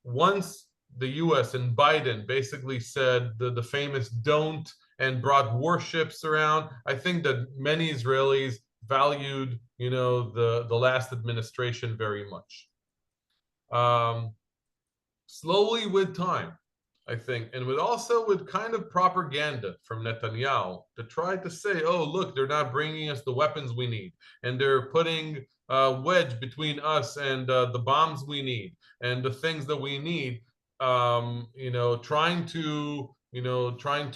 Once the US and Biden basically said the famous don't, and brought warships around, I think that many Israelis valued, the last administration very much. Slowly with time, I think, and with kind of propaganda from Netanyahu to try to say, oh, look, they're not bringing us the weapons we need, and they're putting a wedge between us and the bombs we need and the things that we need. Trying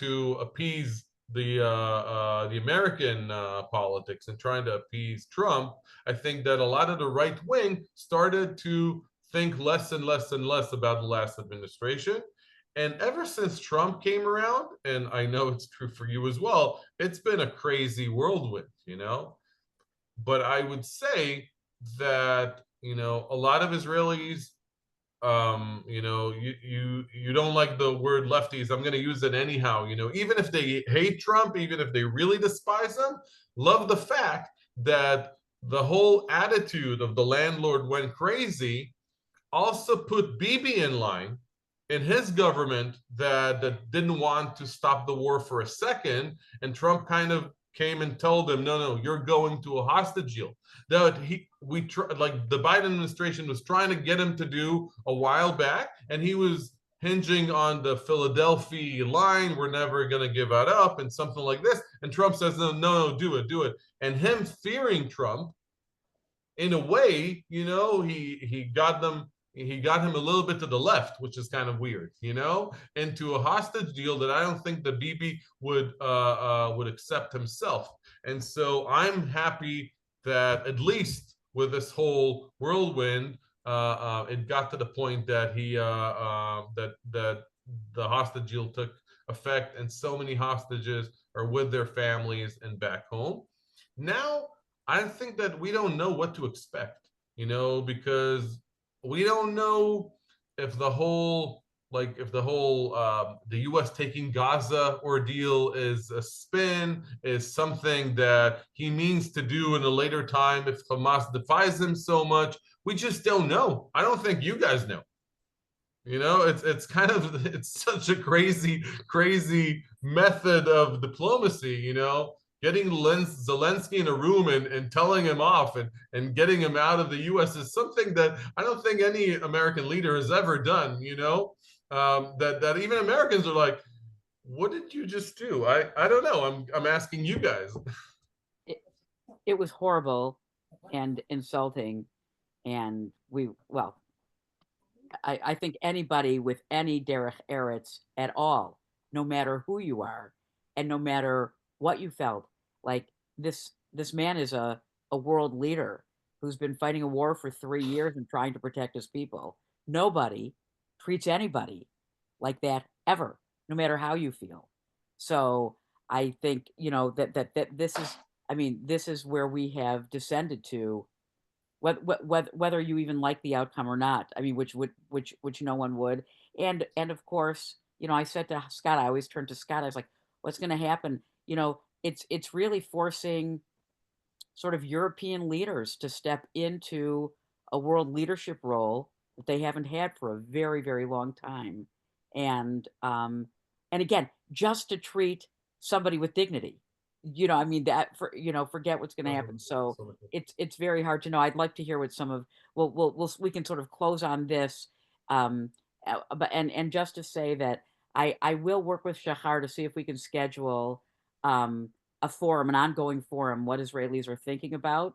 to appease the American politics and trying to appease Trump. I think that a lot of the right wing started to think less and less and less about the last administration. And ever since Trump came around, and I know it's true for you as well, it's been a crazy whirlwind, But I would say that, a lot of Israelis, you don't like the word lefties. I'm going to use it anyhow. Even if they hate Trump, even if they really despise him, love the fact that the whole attitude of the landlord went crazy also put Bibi in line in his government that didn't want to stop the war for a second, and Trump kind of came and told him, no, you're going to a hostage deal. That like the Biden administration was trying to get him to do a while back, and he was hinging on the Philadelphia line, we're never going to give that up, and something like this. And Trump says, no, do it. And him fearing Trump, in a way, he got him a little bit to the left, which is kind of weird, into a hostage deal that I don't think that Bibi would accept himself. And so I'm happy that at least with this whole whirlwind, it got to the point that that the hostage deal took effect, and so many hostages are with their families and back home. Now, I think that we don't know what to expect, because we don't know if the whole like if the whole the U.S. taking Gaza ordeal is a spin, is something that he means to do in a later time if Hamas defies him so much. We just don't know. I don't think you guys know. You know, it's kind of it's such a crazy method of diplomacy. You know, getting Zelensky in a room and telling him off and getting him out of the U.S. is something that I don't think any American leader has ever done. You know, that even Americans are like, what did you just do? I don't know. I'm asking you guys. It was horrible and insulting, and I think anybody with any derech eretz at all, no matter who you are, and no matter what you felt, like this man is a world leader who's been fighting a war for 3 years and trying to protect his people. Nobody treats anybody like that ever, no matter how you feel. So I think that this is, I mean, this is where we have descended to, whether you even like the outcome or not. I mean, which no one would. And of course, I said to Scott, I always turn to Scott. I was like, what's going to happen? It's really forcing sort of European leaders to step into a world leadership role that they haven't had for a very, very long time. And again, just to treat somebody with dignity. I mean, that forget what's going to happen. So it's very hard to know. I'd like to hear what some of we can sort of close on this. But and just to say that I will work with Shachar to see if we can schedule a forum, an ongoing forum, what Israelis are thinking about.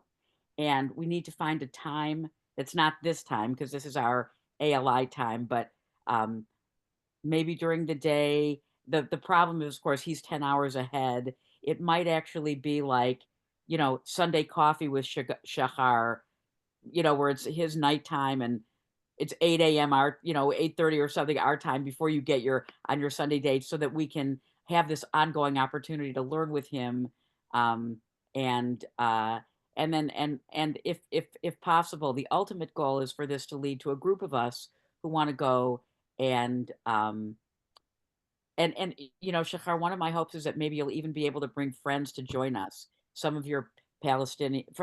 And we need to find a time that's not this time, because this is our ALI time, but um, maybe during the day. The problem is, of course, he's 10 hours ahead. It might actually be like, Sunday coffee with Shachar, where it's his nighttime and it's 8 a.m. our, 8:30 or something our time before you get on your Sunday date, so that we can have this ongoing opportunity to learn with him. Um, and then and if possible, the ultimate goal is for this to lead to a group of us who want to go and Shachar, one of my hopes is that maybe you'll even be able to bring friends to join us. Some of your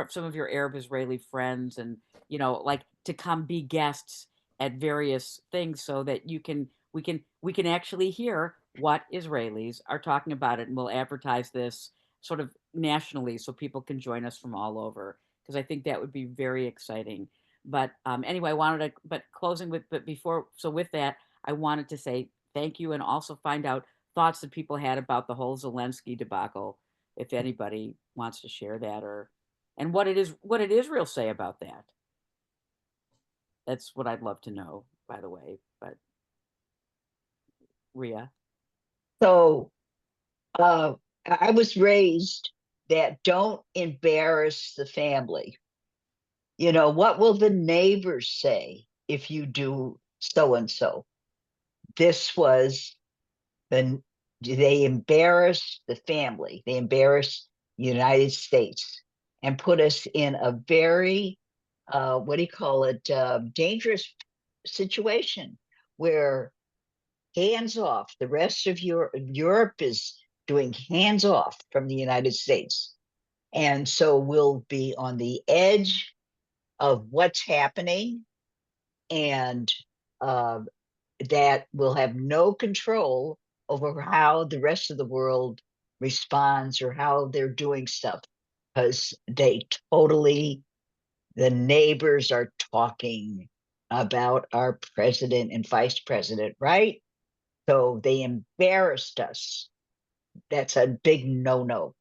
some of your Arab Israeli friends, and like to come be guests at various things, so that we can actually hear what Israelis are talking about it, and we'll advertise this sort of nationally, so people can join us from all over, because I think that would be very exciting. But anyway, with that, I wanted to say thank you, and also find out thoughts that people had about the whole Zelensky debacle, if anybody wants to share that, and what did Israel say about that? That's what I'd love to know, by the way. But Ria. So I was raised that don't embarrass the family. What will the neighbors say if you do so and so? This was they embarrassed the family. They embarrassed the United States and put us in a very, what do you call it, dangerous situation where hands off. The rest of Europe is doing hands off from the United States. And so we'll be on the edge of what's happening, and that will have no control over how the rest of the world responds or how they're doing stuff, because the neighbors are talking about our president and vice president, right? So they embarrassed us. That's a big no-no.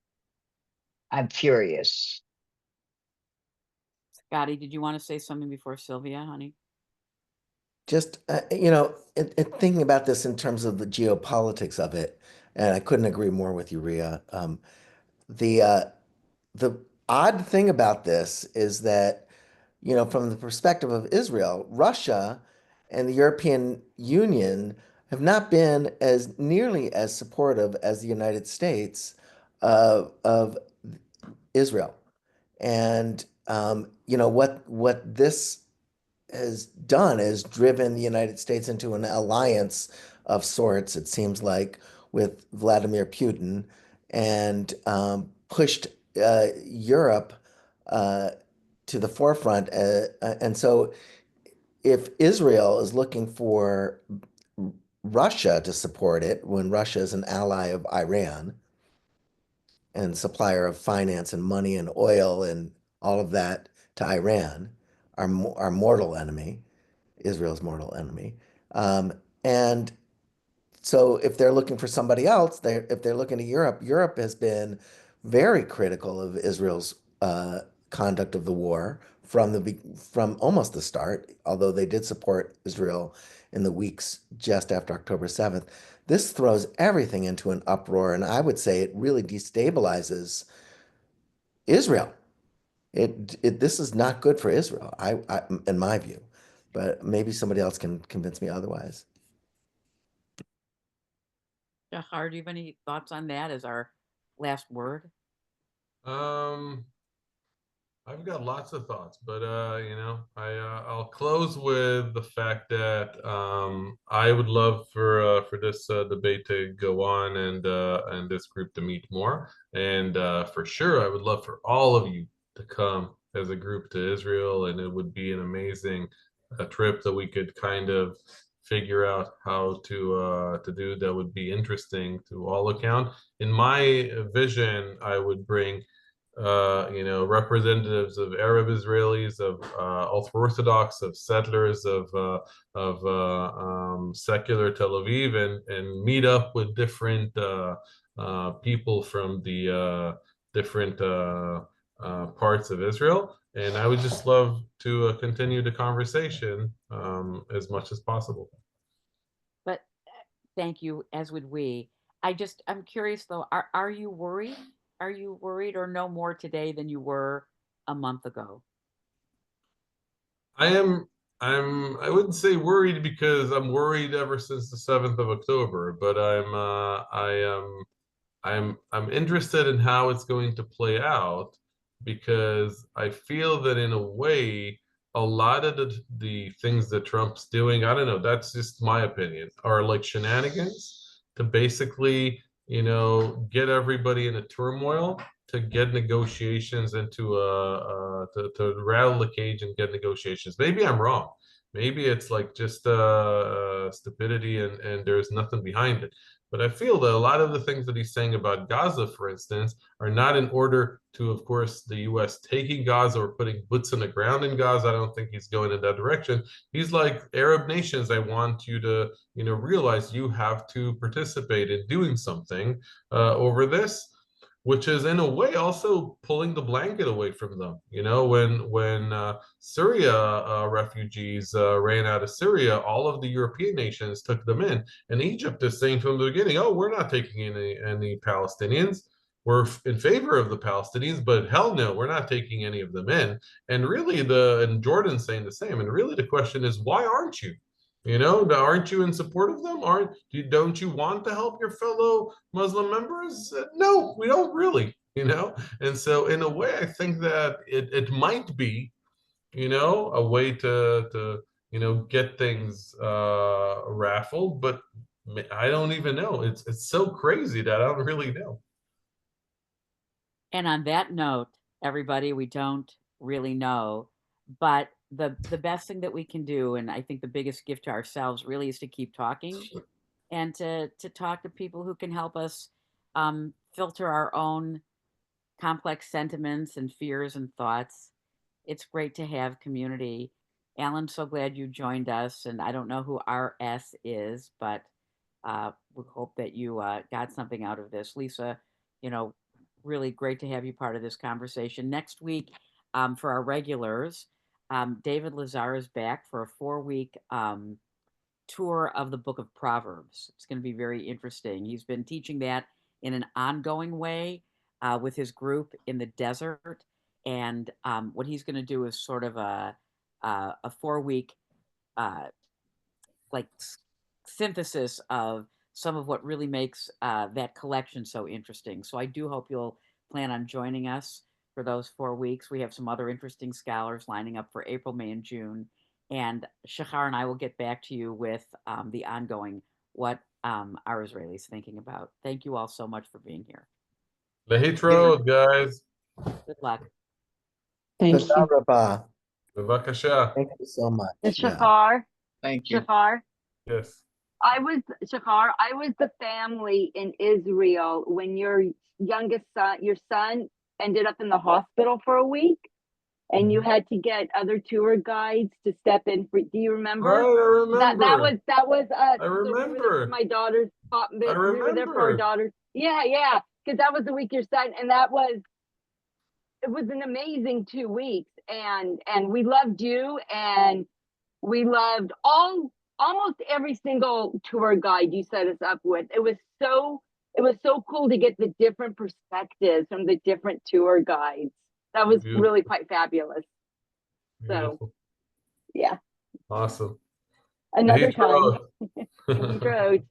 I'm furious. Scotty, did you want to say something before Sylvia, honey? Just, thinking about this in terms of the geopolitics of it, and I couldn't agree more with you, Ria. The odd thing about this is that, from the perspective of Israel, Russia and the European Union have not been as nearly as supportive as the United States of Israel. And what this has done is driven the United States into an alliance of sorts, it seems like, with Vladimir Putin, and pushed Europe uh, to the forefront. And so, if Israel is looking for Russia to support it, when Russia is an ally of Iran and supplier of finance and money and oil and all of that to Iran, our mortal enemy, Israel's mortal enemy. Um, and so if they're looking for somebody else, if they're looking to Europe, Europe has been very critical of Israel's conduct of the war from almost the start, although they did support Israel in the weeks just after October 7th. This throws everything into an uproar, and I would say it really destabilizes Israel. This is not good for Israel, in my view, but maybe somebody else can convince me otherwise. Shachar, do you have any thoughts on that as our last word? Um, I've got lots of thoughts, but I'll close with the fact that I would love for this debate to go on and this group to meet more, and for sure I would love for all of you to come as a group to Israel, and it would be an amazing trip that we could kind of figure out how to do that would be interesting to all account. In my vision, I would bring representatives of Arab Israelis, of ultra-Orthodox, of settlers, of secular Tel Aviv, and meet up with different people from the different parts of Israel. And I would just love to continue the conversation as much as possible. But thank you, as would we. I'm curious though, are you worried? Are you worried or no more today than you were a month ago? I am I wouldn't say worried because I'm worried ever since the 7th of October, but I'm interested in how it's going to play out because I feel that in a way, a lot of the things that Trump's doing, I don't know, that's just my opinion, are like shenanigans to basically, get everybody in a turmoil to get negotiations into to rattle the cage and get negotiations. Maybe I'm wrong. Maybe it's like just stupidity and there's nothing behind it. But I feel that a lot of the things that he's saying about Gaza, for instance, are not in order to, of course, the U.S. taking Gaza or putting boots on the ground in Gaza. I don't think he's going in that direction. He's like, Arab nations, I want you to, realize you have to participate in doing something over this, which is in a way also pulling the blanket away from them. When Syria refugees ran out of Syria, all of the European nations took them in, and Egypt is saying from the beginning, "Oh, we're not taking any Palestinians. We're in favor of the Palestinians, but hell no, we're not taking any of them in." And really, and Jordan's saying the same. And really, the question is, why aren't you? Aren't you in support of them? Don't you want to help your fellow Muslim members? No, we don't really, And so in a way, I think that it might be, a way to get things raffled, but I don't even know. It's so crazy that I don't really know. And on that note, everybody, we don't really know, but the best thing that we can do, and I think the biggest gift to ourselves really is to keep talking and to talk to people who can help us filter our own complex sentiments and fears and thoughts. It's great to have community. Alan, so glad you joined us. And I don't know who RS is, but we hope that you got something out of this. Lisa, you know, really great to have you part of this conversation. Next week, for our regulars, David Lazar is back for a 4-week tour of the book of Proverbs. It's going to be very interesting. He's been teaching that in an ongoing way with his group in the desert. And what he's going to do is sort of a 4-week uh, like synthesis of some of what really makes that collection so interesting. So I do hope you'll plan on joining us for those 4 weeks. We have some other interesting scholars lining up for April, May, and June. And Shachar and I will get back to you with the ongoing, what our Israelis thinking about. Thank you all so much for being here. Lehitrod, guys. Good luck. Thank Tודה you. רבה. Bevakasha. Thank you so much. And Yeah. Shachar, Thank you. Shachar, Yes. I was the family in Israel when your son ended up in the hospital for a week, and you had to get other tour guides to step in for. Do you remember? Right, I remember. That was us. I So we were there remember. for my daughter's. I We were there for our remember. daughter's. Yeah, because that was the week your son, and it was an amazing 2 weeks, and we loved you, and we loved almost every single tour guide you set us up with. It was so cool to get the different perspectives from the different tour guides. That was Beautiful. really quite fabulous. Beautiful. Yeah, Awesome. another time. Lehitrod. Road.